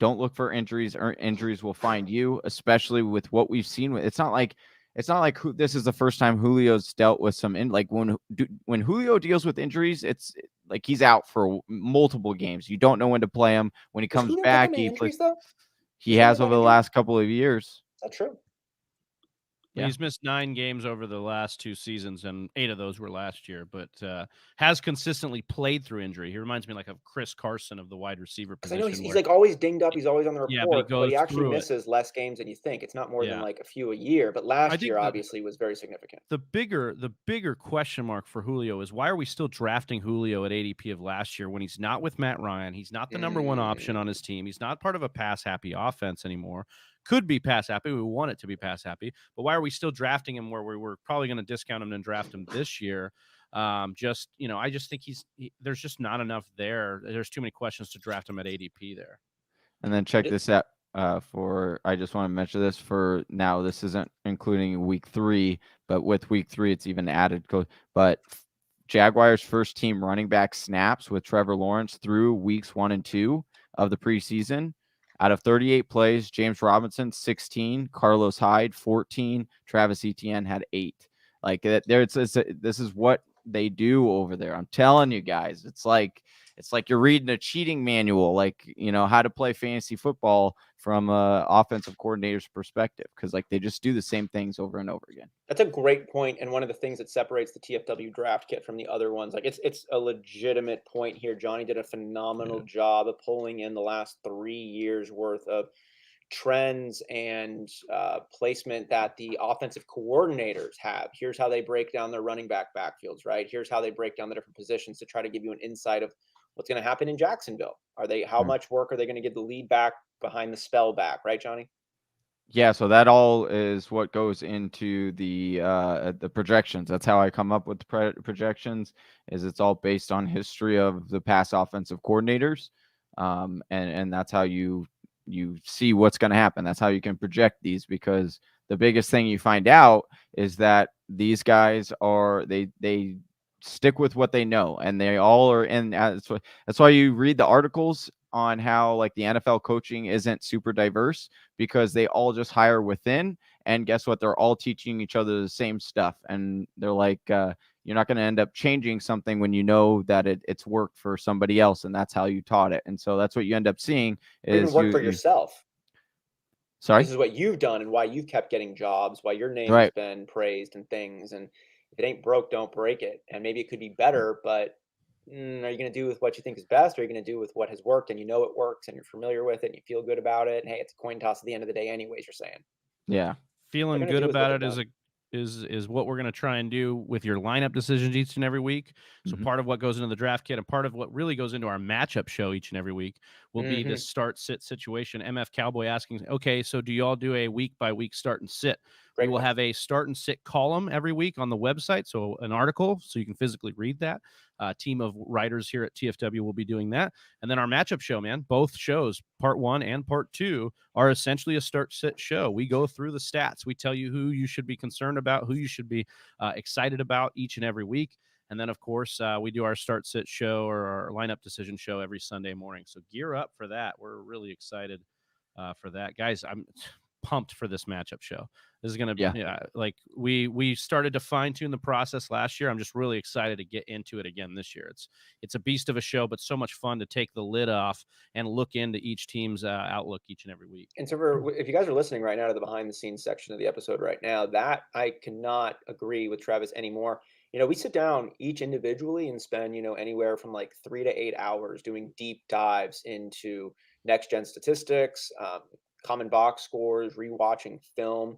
don't look for injuries, or injuries will find you, especially with what we've seen. It's not like this is the first time Julio's dealt with when Julio deals with injuries, it's like he's out for multiple games. You don't know when to play him. When he comes back, he has over the last couple of years. Is that true? Yeah. He's missed 9 games over the last 2 seasons, and 8 of those were last year, but has consistently played through injury. He reminds me of Chris Carson of the wide receiver position. I know he's always dinged up. He's always on the report, but he actually misses less games than you think. It's not more than a few a year, but last year obviously was very significant. The bigger question mark for Julio is why are we still drafting Julio at ADP of last year when he's not with Matt Ryan? He's not the number 1 option on his team. He's not part of a pass-happy offense anymore. Could be pass happy. We want it to be pass happy, but why are we still drafting him where we were probably going to discount him and draft him this year? I just think there's just not enough there. There's too many questions to draft him at ADP there. And then check this out I just want to mention this for now. This isn't including week 3, but with week 3, it's even added. But Jaguars first team running back snaps with Trevor Lawrence through weeks 1 and 2 of the preseason. Out of 38 plays, James Robinson 16, Carlos Hyde 14, Travis Etienne had 8. Like this is what they do over there. I'm telling you guys, it's like you're reading a cheating manual, how to play fantasy football from a offensive coordinator's perspective, because they just do the same things over and over again. That's a great point, and one of the things that separates the TFW draft kit from the other ones. It's a legitimate point here. Johnny did a phenomenal job of pulling in the last 3 years worth of trends and placement that the offensive coordinators have. Here's how they break down their running back backfields, right? Here's how they break down the different positions to try to give you an insight of what's going to happen in Jacksonville. How much work are they going to give the lead back behind the spell back, right, Johnny? Yeah, so that all is what goes into the projections. That's how I come up with the projections. It's all based on history of the past offensive coordinators, and that's how you see what's going to happen. That's how you can project these, because the biggest thing you find out is that these guys they stick with what they know, and they all are in. That's why you read the articles on how like the NFL coaching isn't super diverse, because they all just hire within, and guess what? They're all teaching each other the same stuff, and they're like, you're not going to end up changing something when you know that it's worked for somebody else, and that's how you taught it. And so that's what you end up seeing Or even is work for you yourself. sorry, This is what you've done and why you've kept getting jobs, why your name has right? been praised and things. And if it ain't broke, don't break it. And maybe it could be better, but are you going to do with what you think is best, or are you going to do with what has worked and you know it works and you're familiar with it and you feel good about it? And hey, it's a coin toss at the end of the day, anyways, you're saying. Yeah, They're Feeling going to good do with what about they've it done. is what we're going to try and do with your lineup decisions each and every week. So part of what goes into the draft kit and part of what really goes into our matchup show each and every week will be this start sit situation. MF Cowboy asking, okay, so do you all do a week by week start and sit? Great We will question. have a start and sit column every week on the website, so an article so you can physically read that. Team of writers here at TFW will be doing that. And then our matchup show, man, both shows, part 1 and part 2, are essentially a start sit show. We go through the stats. We tell you who you should be concerned about, who you should be excited about each and every week. And then, of course, we do our start sit show or our lineup decision show every Sunday morning. So gear up for that. We're really excited for that. Guys, I'm pumped for this matchup show. This is going to, like we started to fine tune the process last year. I'm just really excited to get into it again this year. It's a beast of a show, but so much fun to take the lid off and look into each team's outlook each and every week. And so, if you guys are listening right now to the behind the scenes section of the episode right now, that I cannot agree with Travis anymore. We sit down each individually and spend, anywhere from like 3 to 8 hours doing deep dives into next gen statistics, common box scores, rewatching film,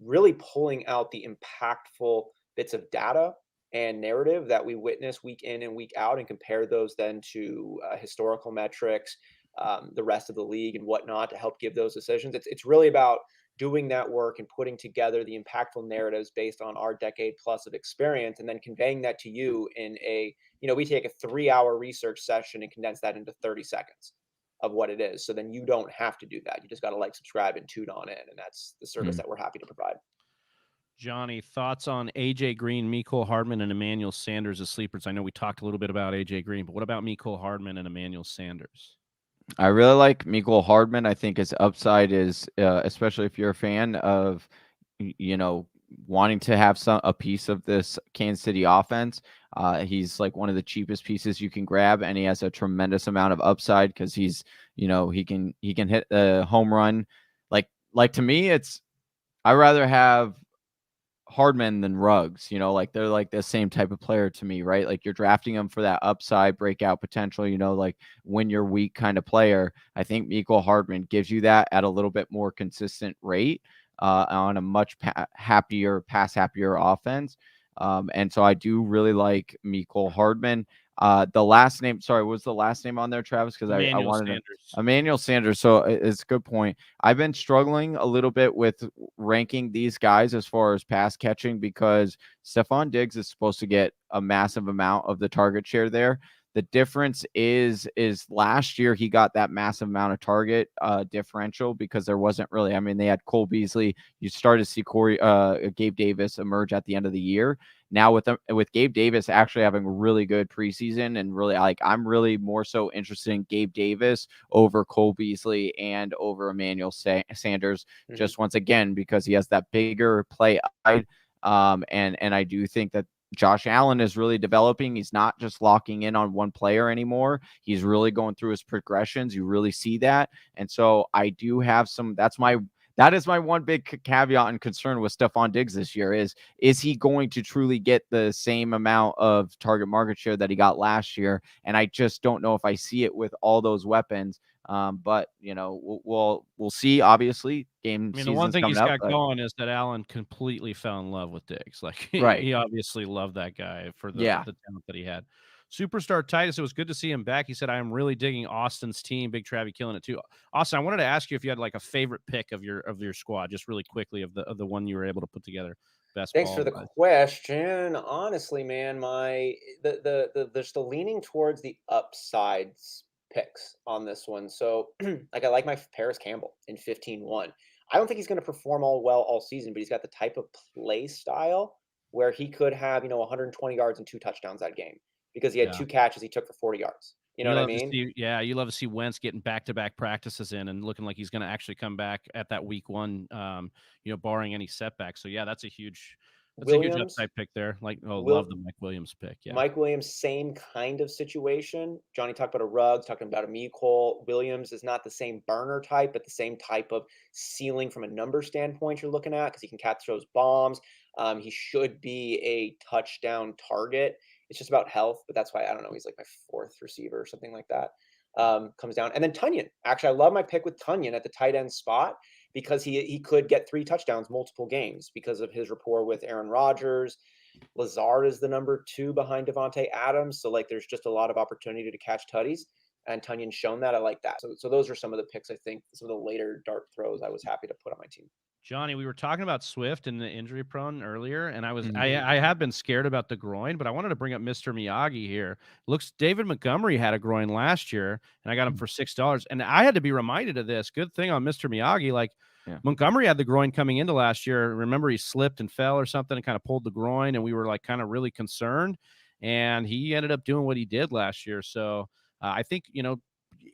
really pulling out the impactful bits of data and narrative that we witness week in and week out and compare those then to historical metrics, the rest of the league and whatnot to help give those decisions. It's really about doing that work and putting together the impactful narratives based on our decade plus of experience, and then conveying that to you in we take a 3-hour research session and condense that into 30 seconds of what it is. So then you don't have to do that. You just got to like, subscribe, and tune on in. And that's the service that we're happy to provide. Johnny, thoughts on AJ Green, Mecole Hardman, and Emmanuel Sanders as sleepers? I know we talked a little bit about AJ Green, but what about Mecole Hardman and Emmanuel Sanders? I really like Mecole Hardman. I think his upside is, especially if you're a fan of, wanting to have a piece of this Kansas City offense. He's like one of the cheapest pieces you can grab, and he has a tremendous amount of upside because he's, he can hit a home run. Like to me, I rather have Hardman than Ruggs, like they're like the same type of player to me, right? Like you're drafting them for that upside breakout potential, like when you're weak kind of player. I think Mecole Hardman gives you that at a little bit more consistent rate on a much happier offense. And so I do really like Mecole Hardman. The last name, sorry, what was the last name on there, Travis? Because I wanted Sanders. Emmanuel Sanders. So it's a good point. I've been struggling a little bit with ranking these guys as far as pass catching because Stephon Diggs is supposed to get a massive amount of the target share there. The difference is last year he got that massive amount of target differential because there wasn't really. I mean, they had Cole Beasley. You started to see Gabe Davis emerge at the end of the year. Now with Gabe Davis actually having a really good preseason and really I'm really more so interested in Gabe Davis over Cole Beasley and over Emmanuel Sanders, just once again because he has that bigger play upside. And I do think that Josh Allen is really developing. He's not just locking in on one player anymore. He's really going through his progressions. You really see that. And so I do have that is my one big caveat and concern with Stephon Diggs this year is he going to truly get the same amount of target market share that he got last year? And I just don't know if I see it with all those weapons. But we'll see. Obviously, the one thing he's got going is that Allen completely fell in love with Diggs. Like he obviously loved that guy for the talent that he had. Superstar Titus, it was good to see him back. He said, "I am really digging Austin's team. Big Travie killing it too." Austin, I wanted to ask you if you had like a favorite pick of your squad, just really quickly of the one you were able to put together. Thanks for the question. Honestly, man, there's the leaning towards the upsides picks on this one. So, like, I like my Paris Campbell in 15-1. I don't think he's going to perform all season, but he's got the type of play style where he could have, 120 yards and 2 touchdowns that game because he had Yeah. 2 catches he took for 40 yards. You know what I mean? You love to see Wentz getting back-to-back practices in and looking like he's going to actually come back at that week 1, barring any setbacks. So yeah, that's a huge Williams, upside pick there. Like, love Will the Mike Williams pick. Yeah. Mike Williams, same kind of situation. Johnny talked about a Ruggs, talking about a Mecole. Williams is not the same burner type, but the same type of ceiling from a number standpoint you're looking at because he can catch those bombs. He should be a touchdown target. It's just about health, but that's why I don't know. He's like my 4th receiver or something like that. Comes down. And then Tunyon. Actually, I love my pick with Tunyon at the tight end spot because he could get 3 touchdowns multiple games because of his rapport with Aaron Rodgers. Lazard is the number 2 behind Devontae Adams. So, like, there's just a lot of opportunity to catch tutties. And Tunyon's shown that. I like that. So those are some of the picks, I think, some of the later dart throws I was happy to put on my team. Johnny, we were talking about Swift and the injury prone earlier, and I have been scared about the groin, but I wanted to bring up Mr. Miyagi here. Looks David Montgomery had a groin last year, and I got him for $6. And I had to be reminded of this. Good thing on Mr. Miyagi, like Montgomery had the groin coming into last year. Remember, he slipped and fell or something and kind of pulled the groin, and we were like kind of really concerned. And he ended up doing what he did last year. So I think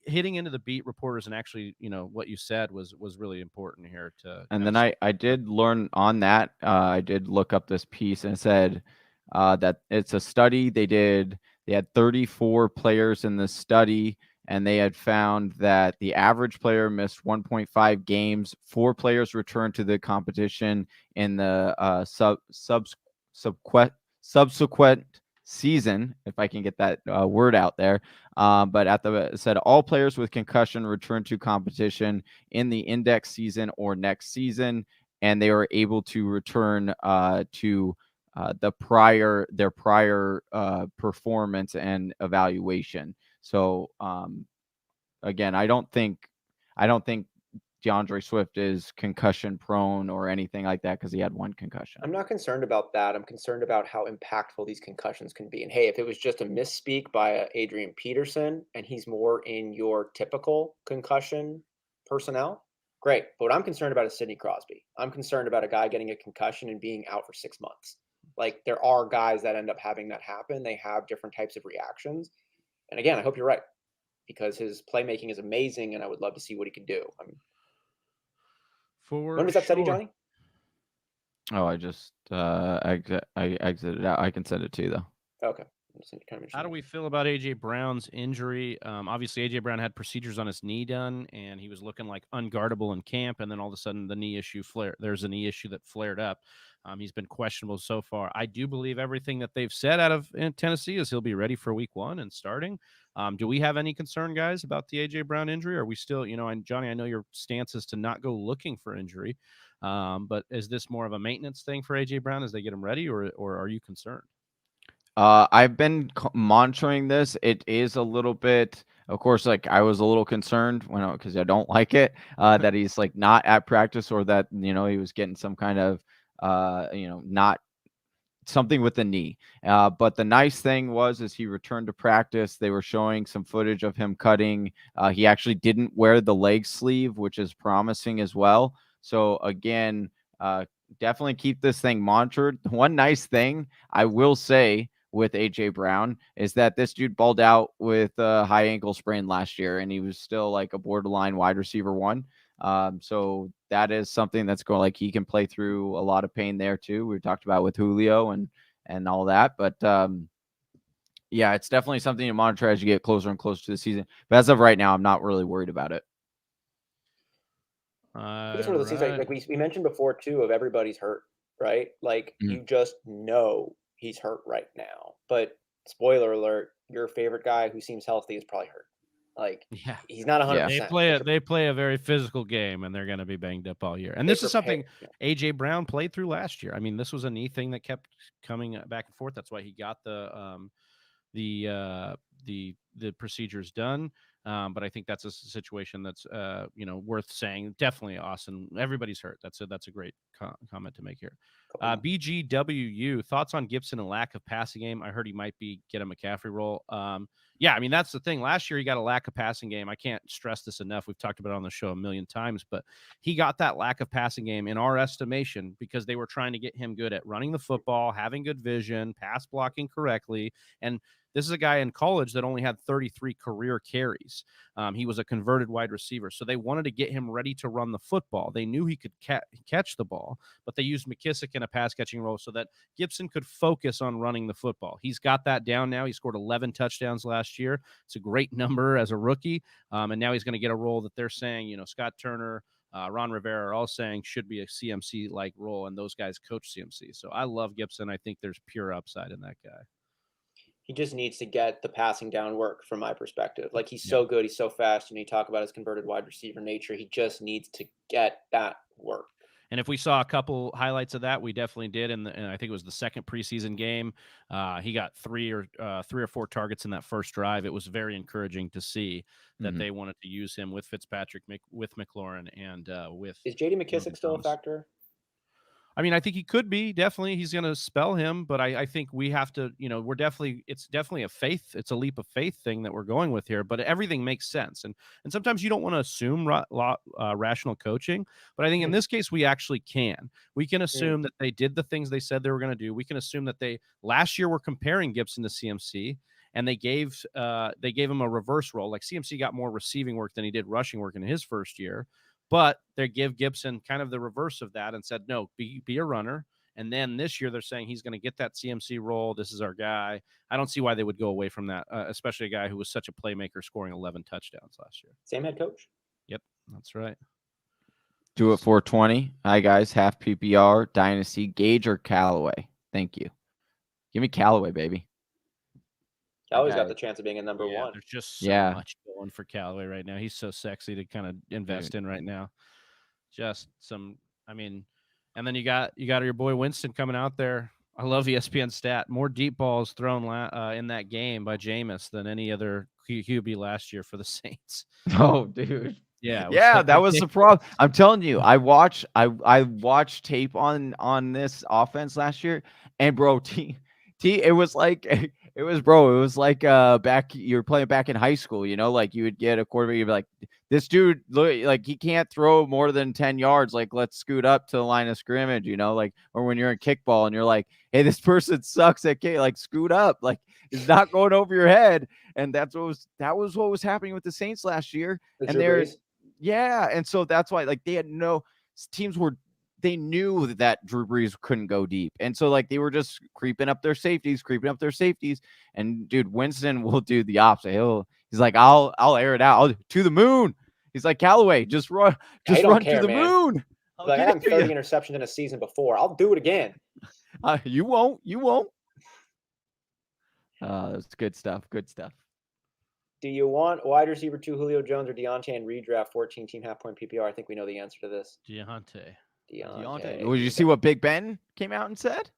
hitting into the beat reporters and actually, what you said was really important here and then I did learn on that. I did look up this piece and it said that it's a study they had 34 players in this study, and they had found that the average player missed 1.5 games. 4 players returned to the competition in the subsequent season, if I can get that word out there. But it said all players with concussion return to competition in the index season or next season, and they were able to return to their prior performance and evaluation. So again, I don't think DeAndre Swift is concussion prone or anything like that because he had 1 concussion. I'm not concerned about that. I'm concerned about how impactful these concussions can be. And hey, if it was just a misspeak by Adrian Peterson and he's more in your typical concussion personnel, great. But what I'm concerned about is Sidney Crosby. I'm concerned about a guy getting a concussion and being out for 6 months. Like, there are guys that end up having that happen. They have different types of reactions. And again, I hope you're right because his playmaking is amazing and I would love to see what he can do. When was that study, Johnny? Oh, I just I exited out. I can send it to you though. Okay. How do we feel about A.J. Brown's injury? Obviously, A.J. Brown had procedures on his knee done, and he was looking like unguardable in camp, and then all of a sudden the knee issue flared. There's a knee issue that flared up. He's been questionable so far. I do believe everything that they've said out of Tennessee is he'll be ready for week 1 and starting. Do we have any concern, guys, about the A.J. Brown injury? Are we still, and Johnny, I know your stance is to not go looking for injury, but is this more of a maintenance thing for A.J. Brown as they get him ready, or are you concerned? I've been monitoring this. It is a little bit, of course, like I was a little concerned because I don't like it that he's like not at practice or that, he was getting some kind of, not something with the knee. But the nice thing is he returned to practice. They were showing some footage of him cutting. He actually didn't wear the leg sleeve, which is promising as well. So again, definitely keep this thing monitored. One nice thing I will say with A.J. Brown is that this dude balled out with a high ankle sprain last year, and he was still like a borderline wide receiver 1. So that is something that's going, like, he can play through a lot of pain there too. We talked about with Julio and all that, but yeah, it's definitely something to monitor as you get closer and closer to the season. But as of right now, I'm not really worried about it. It's one of those things like we mentioned before too, of everybody's hurt, right? Like you just know he's hurt right now. But spoiler alert, your favorite guy who seems healthy is probably hurt. Like, he's not 100%. They play a very physical game, and they're going to be banged up all year. And this is something A.J. Brown played through last year. I mean, this was a knee thing that kept coming back and forth. That's why he got the procedures done. But I think that's a situation that's worth saying. Definitely Austin. Everybody's hurt. That's a great comment to make here. BGWU, thoughts on Gibson and lack of passing game. I heard he might get a McCaffrey role. Yeah, I mean, that's the thing. Last year, he got a lack of passing game. I can't stress this enough. We've talked about it on the show a million times, but he got that lack of passing game in our estimation because they were trying to get him good at running the football, having good vision, pass blocking correctly. And this is a guy in college that only had 33 career carries. He was a converted wide receiver. So they wanted to get him ready to run the football. They knew he could catch the ball, but they used McKissick in a pass catching role so that Gibson could focus on running the football. He's got that down now. He scored 11 touchdowns last year. It's a great number as a rookie. And now he's going to get a role that they're saying, Scott Turner, Ron Rivera are all saying should be a CMC-like role, and those guys coach CMC. So I love Gibson. I think there's pure upside in that guy. He just needs to get the passing down work from my perspective. Like, he's so good. He's so fast. You talk about his converted wide receiver nature. He just needs to get that work. And if we saw a couple highlights of that, we definitely did. And I think it was the second preseason game. He got three or four targets in that first drive. It was very encouraging to see that they wanted to use him with Fitzpatrick, with McLaurin, and with. Is J.D. McKissick still a factor? I mean, I think he could be. Definitely, he's going to spell him, but I think we have to, it's definitely a faith. It's a leap of faith thing that we're going with here, but everything makes sense. And sometimes you don't want to assume rational coaching, but I think in this case, we actually can. We can assume that they did the things they said they were going to do. We can assume that they last year were comparing Gibson to CMC, and they gave him a reverse role. Like, CMC got more receiving work than he did rushing work in his first year. But they give Gibson kind of the reverse of that and said, no, be a runner. And then this year they're saying he's going to get that CMC role. This is our guy. I don't see why they would go away from that, especially a guy who was such a playmaker, scoring 11 touchdowns last year. Same head coach? Yep, that's right. Do it 420. Hi, guys. Half PPR, Dynasty, Gage or Callaway? Thank you. Give me Callaway, baby. Callaway's got the chance of being a number one. There's just so much going for Callaway right now. He's so sexy to kind of invest in right now. Just some, and then you got your boy Winston coming out there. I love ESPN stat. More deep balls thrown in that game by Jameis than any other QB last year for the Saints. Oh, dude. Yeah, that was the problem. I'm telling you, I watched tape on this offense last year, and bro, it was like back you were playing back in high school, like you would get a quarterback, you'd be like, this dude, like he can't throw more than 10 yards, like let's scoot up to the line of scrimmage, like, or when you're in kickball and you're like, hey, this person sucks at kick, like scoot up, like it's not going over your head. And that was what was happening with the Saints last year. And so that's why, like, they knew that Drew Brees couldn't go deep. And so, like, they were just creeping up their safeties. And, dude, Winston will do the opposite. He's like, I'll air it out. To the moon. He's like, Callaway, just run to the moon. Like, I had 30 interceptions in a season before. I'll do it again. You won't. That's good stuff. Do you want wide receiver 2 Julio Jones or Deontay and redraft 14-team half-point PPR? I think we know the answer to this. Deontay. Did you see what Big Ben came out and said?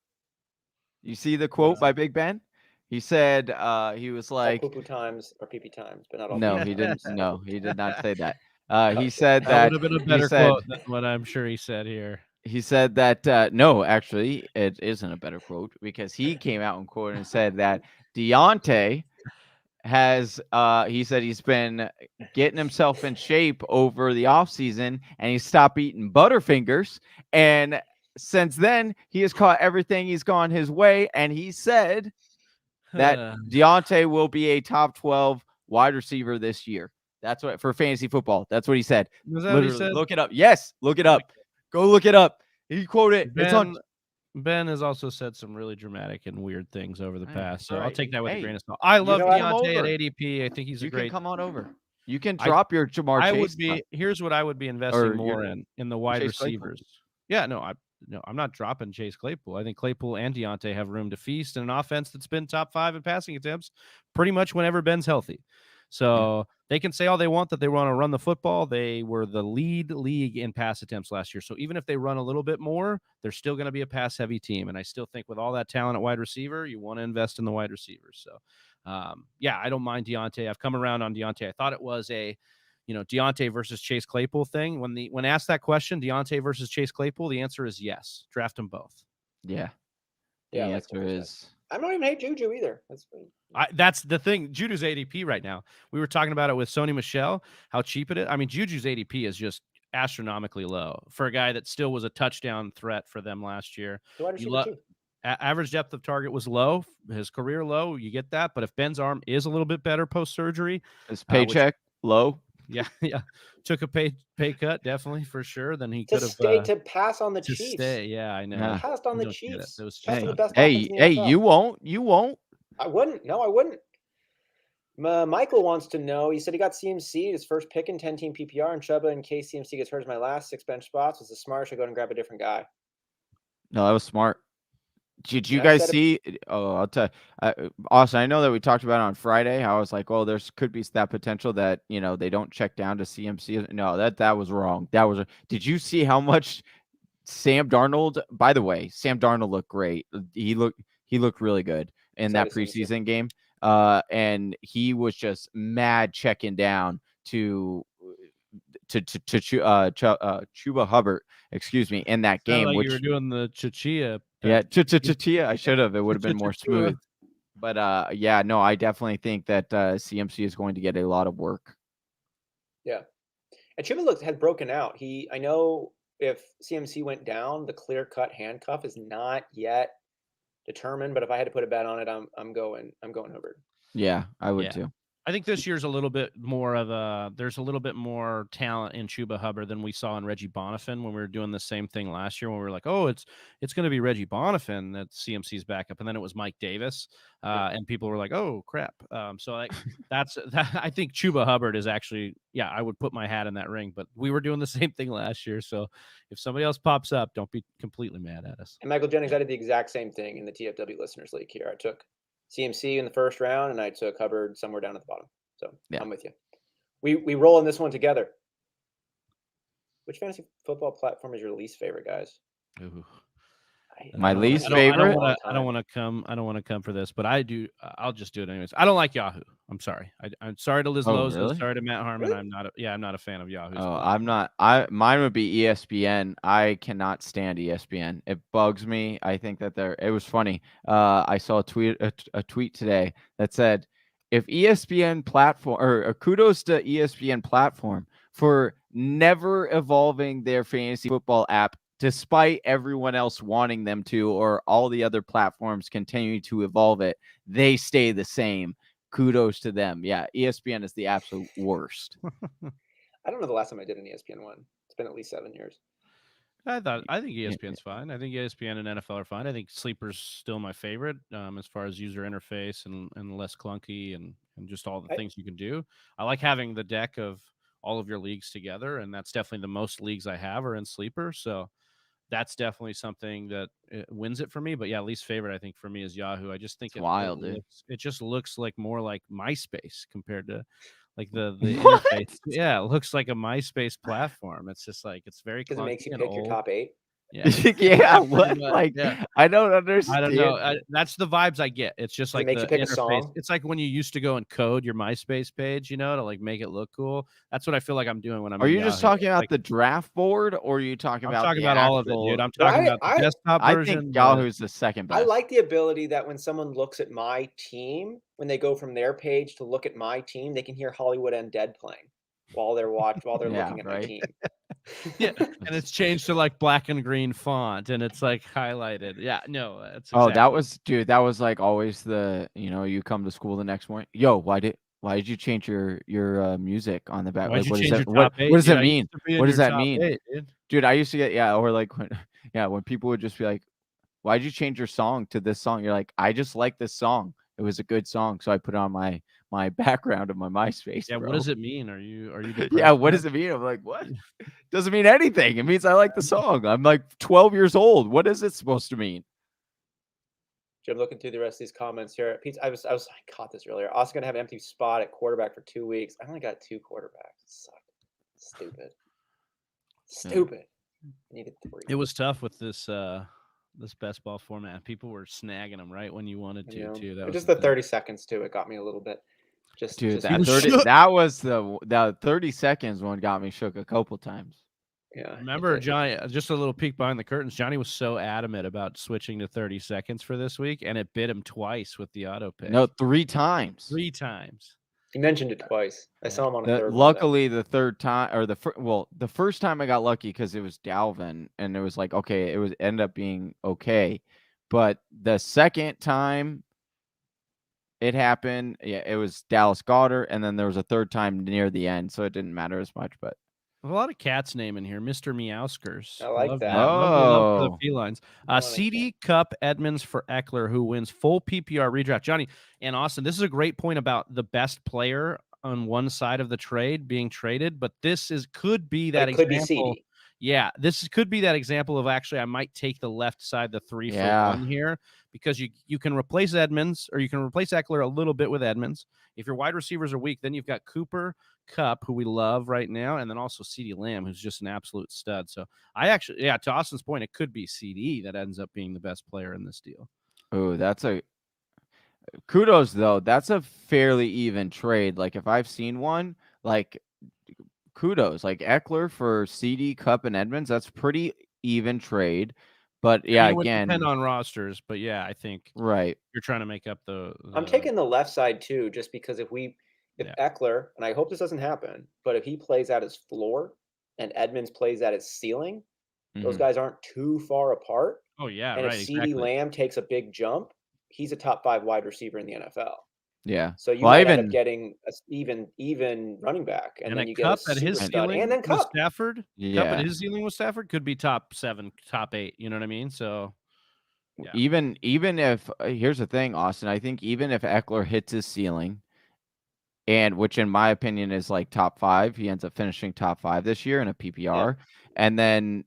You see the quote by Big Ben? He said he was like poo-poo times or PP times, but not all. No, he didn't. No, he did not say that. He said that would have been a better quote than what I'm sure he said here. He said that no, actually, it isn't a better quote because he came out and quoted and said that Deontay has he said he's been getting himself in shape over the offseason and he stopped eating Butterfingers, and since then he has caught everything, he's gone his way, and he said that Deontay will be a top 12 wide receiver this year. That's what, for fantasy football, that's what he said. Was that what he said? Look it up. Yes, look it up. Go look it up. He quoted it. Ben has also said some really dramatic and weird things over the past, so right. I'll take that with a grain of salt. I love Deontay at ADP. I think he's a great. You can come on over. You can drop your Jamar Chase. Here's what I would be investing more in the wide receivers. Claypool. I'm not dropping Chase Claypool. I think Claypool and Deontay have room to feast in an offense that's been top 5 in passing attempts pretty much whenever Ben's healthy. So they can say all they want that they want to run the football. They were the lead league in pass attempts last year. So even if they run a little bit more, they're still going to be a pass-heavy team. And I still think with all that talent at wide receiver, you want to invest in the wide receivers. So, I don't mind Deontay. I've come around on Deontay. I thought it was a Deontay versus Chase Claypool thing. When asked that question, Deontay versus Chase Claypool, the answer is yes. Draft them both. Yeah. The answer is. I don't even hate Juju either. That's the thing. Juju's ADP right now. We were talking about it with Sony Michelle, how cheap it is. I mean, Juju's ADP is just astronomically low for a guy that still was a touchdown threat for them last year. The wide receiver too. Average depth of target was low, his career low. You get that, but if Ben's arm is a little bit better post surgery, his paycheck low. Yeah, took a pay cut definitely for sure. Then he could have to pass on the to Chiefs. stay. Yeah, I know. Yeah. Passed on the Don't get it. Chiefs. Those That's Chiefs- the best Hey, offense in the NFL. you won't. I wouldn't. No, I wouldn't. Michael wants to know. He said he got CMC his first pick in 10-team PPR, and Chuba in case CMC gets hurt as my last 6 bench spots. Was it smart? Should I go and grab a different guy? No, that was smart. Did you Yeah, I guys said it- see? Oh, I'll tell you. Austin, I know that we talked about it on Friday. How I was like, "Oh, there's could be that potential that they don't check down to CMC." No, that was wrong. Did you see how much Sam Darnold? By the way, Sam Darnold looked great. He looked really good in that preseason game. And he was just mad checking down to Chuba Hubbard, excuse me, in that game. like which you were doing the Chichia. Yeah, I should have. It would have been more smooth. But yeah, no, I definitely think that CMC is going to get a lot of work. Yeah, and Chuba had broken out. I know if CMC went down, the clear-cut handcuff is not yet determined. But if I had to put a bet on it, I'm going Hubbard. Yeah, I would too. I think this year's a little bit more of there's a little bit more talent in Chuba Hubbard than we saw in Reggie Bonifant when we were doing the same thing last year when we were like, oh, it's going to be Reggie Bonifant that's CMC's backup. And then it was Mike Davis. And people were like, oh, crap. So I think Chuba Hubbard is actually, I would put my hat in that ring. But we were doing the same thing last year. So if somebody else pops up, don't be completely mad at us. And Michael Jennings, I did the exact same thing in the TFW Listeners League here. I took CMC in the first round, and I took Hubbard somewhere down at the bottom. So I'm with you. We roll in this one together. Which fantasy football platform is your least favorite, guys? Ooh. My least favorite. I don't want to come for this, but I do. I'll just do it anyways. I don't like Yahoo. I'm sorry. I'm sorry to Liz Lowe's. Really? I'm sorry to Matt Harmon. Really? I'm not a fan of Yahoo. Oh, I'm not. Mine would be ESPN. I cannot stand ESPN. It bugs me. I think that it was funny. I saw a tweet today that said, if ESPN platform or kudos to ESPN platform for never evolving their fantasy football app, despite everyone else wanting them to, or all the other platforms continue to evolve it, they stay the same. Kudos to them. Yeah, ESPN is the absolute worst. I don't know the last time I did an ESPN one. It's been at least 7 years. I think ESPN's fine. I think ESPN and NFL are fine. I think Sleeper's still my favorite as far as user interface and less clunky and just all the things you can do. I like having the deck of all of your leagues together, and that's definitely the most leagues I have are in Sleeper. So that's definitely something that wins it for me. But yeah, least favorite I think for me is Yahoo. I just think it just looks like more like MySpace compared to like the interface. Yeah, it looks like a MySpace platform. It's just like it's very because it makes you and pick old. your top 8. Yeah, yeah. What? Like, I don't understand. I don't know. That's the vibes I get. It's just like it makes the you pick interface. a song. It's like when you used to go and code your MySpace page, to like make it look cool. That's what I feel like I'm doing when I'm. Are you Yahoo. just talking about the draft board, or are you talking about? I'm talking about all of it, dude. I'm talking about the desktop version. I think Yahoo's the second best. I like the ability that when someone looks at my team, when they go from their page to look at my team, they can hear Hollywood Undead playing while they're looking at my team. Yeah, and it's changed to like black and green font, and it's like highlighted. Yeah, no, that's that was like always the you come to school the next morning. Yo, why did you change your music on the back? Like, what does that mean? What does that mean, dude? I used to get or like when people would just be like, why'd you change your song to this song? You're like, I just like this song. It was a good song, so I put it on my background of my MySpace. Yeah, bro. What does it mean? Are you? Yeah, what does it mean? I'm like, what? Doesn't mean anything. It means I like the song. I'm like 12 years old. What is it supposed to mean? Jim, looking through the rest of these comments here. Pete, I caught this earlier. Also going to have an empty spot at quarterback for 2 weeks. I only got 2 quarterbacks. Stupid. I needed 3. It was tough with this best ball format. People were snagging them right when you wanted to too. That was just the 30 seconds too. It got me a little bit. That 30 seconds one got me shook a couple times. Yeah. Remember, Johnny, just a little peek behind the curtains. Johnny was so adamant about switching to 30 seconds for this week, and it bit him twice with the auto pick. No, 3 times. 3 times. He mentioned it twice. I saw him on a third Luckily, the third time, or the first time I got lucky because it was Dalvin, and it was like, okay, it ended up being okay. But the second time it happened, yeah, it was Dallas Goedert, and then there was a third time near the end, so it didn't matter as much. But a lot of cats name in here. Mr. Meowskers. I like that. Love for the Oh. felines. I like CD Cup Edmonds for Eckler, who wins full PPR redraft. Johnny and Austin, this is a great point about the best player on one side of the trade being traded, but this could be that Could be example. CD. Yeah, this could be that example of actually I might take the left side, the 3 for 1 here, because you can replace Edmonds, or you can replace Eckler a little bit with Edmonds. If your wide receivers are weak, then you've got Cooper Kupp, who we love right now, and then also CeeDee Lamb, who's just an absolute stud. So I actually, yeah, to Austin's point, it could be CD that ends up being the best player in this deal. Oh, that's a kudos though. That's a fairly even trade. Like if I've seen one, like kudos, like Eckler for CD, Kupp, and Edmonds. That's pretty even trade. But yeah, it would again, depend on rosters. But yeah, I think right. you're trying to make up the I'm taking the left side too, just because if Yeah. Eckler, and I hope this doesn't happen, but if he plays at his floor and Edmonds plays at his ceiling, those guys aren't too far apart. Oh yeah, And right. if CeeDee Exactly. Lamb takes a big jump, he's a top 5 wide receiver in the NFL. Yeah. So you might end up getting a even running back, and then you get Cup a at his super stud, ceiling and then with Kupp. Stafford. Cup Yeah. at his ceiling with Stafford could be top 7, top 8. You know what I mean? So yeah. Even if here's the thing, Austin, I think even if Eckler hits his ceiling, and which in my opinion is like top 5, he ends up finishing top 5 this year in a PPR, and then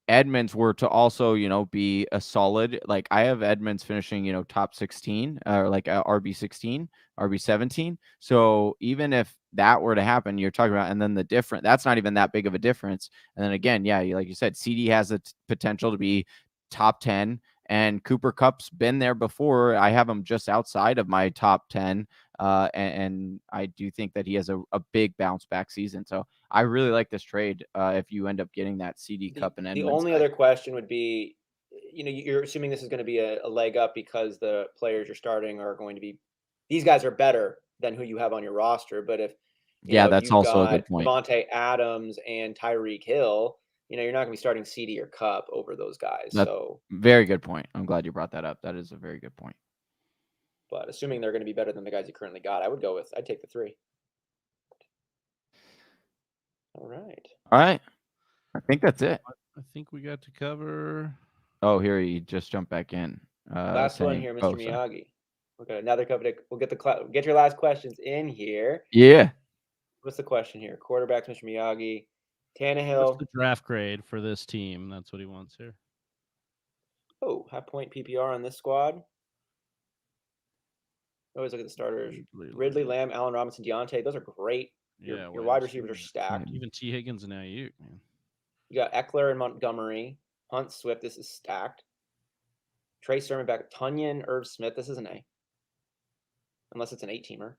Edmonds were to also, be a solid, like I have Edmonds finishing, top 16 or like RB 16, RB 17. So even if that were to happen, you're talking about, and then that's not even that big of a difference. And then again, yeah, like you said, CD has the potential to be top 10, and Cooper Kupp's been there before. I have him just outside of my top 10. And I do think that he has a big bounce back season. So I really like this trade if you end up getting that CD Kupp and Edmonds. The only other question would be, you're assuming this is going to be a leg up because the players you're starting are going to be, these guys are better than who you have on your roster. But if that's you've also a got good point. Devontae Adams and Tyreek Hill, you're not going to be starting CD or Kupp over those guys. So very good point. I'm glad you brought that up. That is a very good point. But assuming they're going to be better than the guys you currently got, I'd take the 3. All right. I think that's it. I think we got to cover. Oh, here he just jumped back in. Last one here, Mr. Miyagi. We've got another cover. We'll get your last questions in here. Yeah. What's the question here? Quarterbacks, Mr. Miyagi. Tannehill. What's the draft grade for this team? That's what he wants here. Oh, high point PPR on this squad. Always look at the starters. Ridley, Lamb, Allen Robinson, Deontay. Those are great. Your wide receivers are stacked. Even T. Higgins and Ayuk, man. You got Eckler and Montgomery. Hunt, Swift. This is stacked. Trey Sermon back. Tunyon, Irv Smith. This is an A. Unless it's an 8-teamer.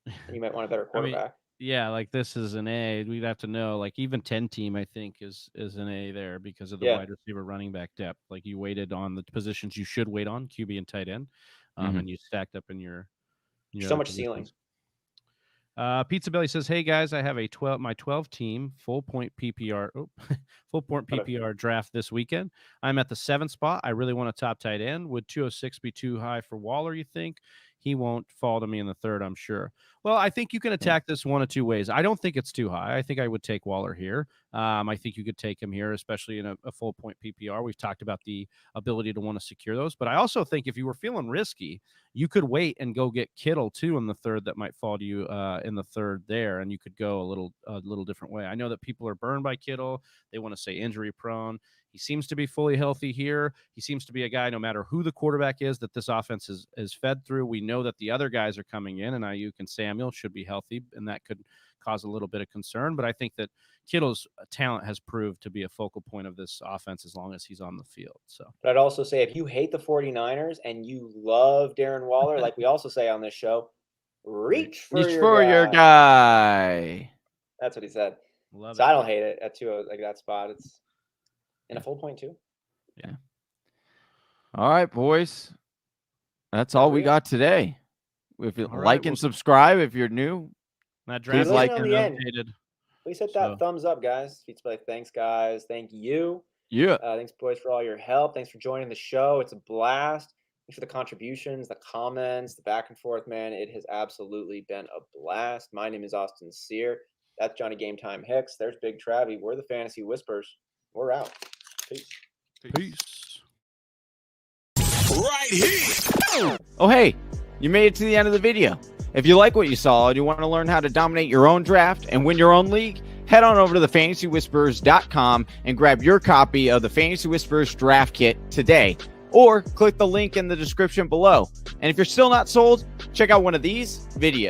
And you might want a better quarterback. Yeah, like this is an A. We'd have to know. Like even 10-team, I think, is an A there because of the wide receiver running back depth. Like you waited on the positions you should wait on, QB and tight end. And you stacked up in your so much ceiling. Pizza Belly says, "Hey guys, I have my 12-team full point PPR draft this weekend. I'm at the 7th spot. I really want a top tight end. Would 206 be too high for Waller, you think? He won't fall to me in the 3rd, I'm sure. Well, I think you can attack this one of 2 ways. I don't think it's too high. I think I would take Waller here. I think you could take him here, especially in a full point PPR. We've talked about the ability to want to secure those. But I also think if you were feeling risky, you could wait and go get Kittle too in the 3rd. That might fall to you in the 3rd there, and you could go a little different way. I know that people are burned by Kittle. They want to say injury prone. He seems to be fully healthy here. He seems to be a guy, no matter who the quarterback is, that this offense is fed through. We know that the other guys are coming in, and Ayuk and Samuel should be healthy, and that could cause a little bit of concern. But I think that Kittle's talent has proved to be a focal point of this offense as long as he's on the field. So, but I'd also say if you hate the 49ers and you love Darren Waller, like we also say on this show, reach for your guy. guy. That's what he said. Love So it. I don't hate it at 2 like that spot. It's in a full point too. All right, boys. That's all we Agree. got today. If you All right, like and subscribe if you're new. That Please draft like is on the end. updated. Please hit So- that thumbs up, guys. Feats Bley, thanks, guys. Thank you. Yeah. Thanks, boys, for all your help. Thanks for joining the show. It's a blast. Thanks for the contributions, the comments, the back and forth, man. It has absolutely been a blast. My name is Austin Sear. That's Johnny Game Time Hicks. There's Big Travie. We're the Fantasy Whispers. We're out. Peace. Peace. Right here. Oh, hey, you made it to the end of the video. If you like what you saw and you want to learn how to dominate your own draft and win your own league, head on over to thefantasywhispers.com and grab your copy of the Fantasy Whispers Draft Kit today, or click the link in the description below. And if you're still not sold, check out one of these videos.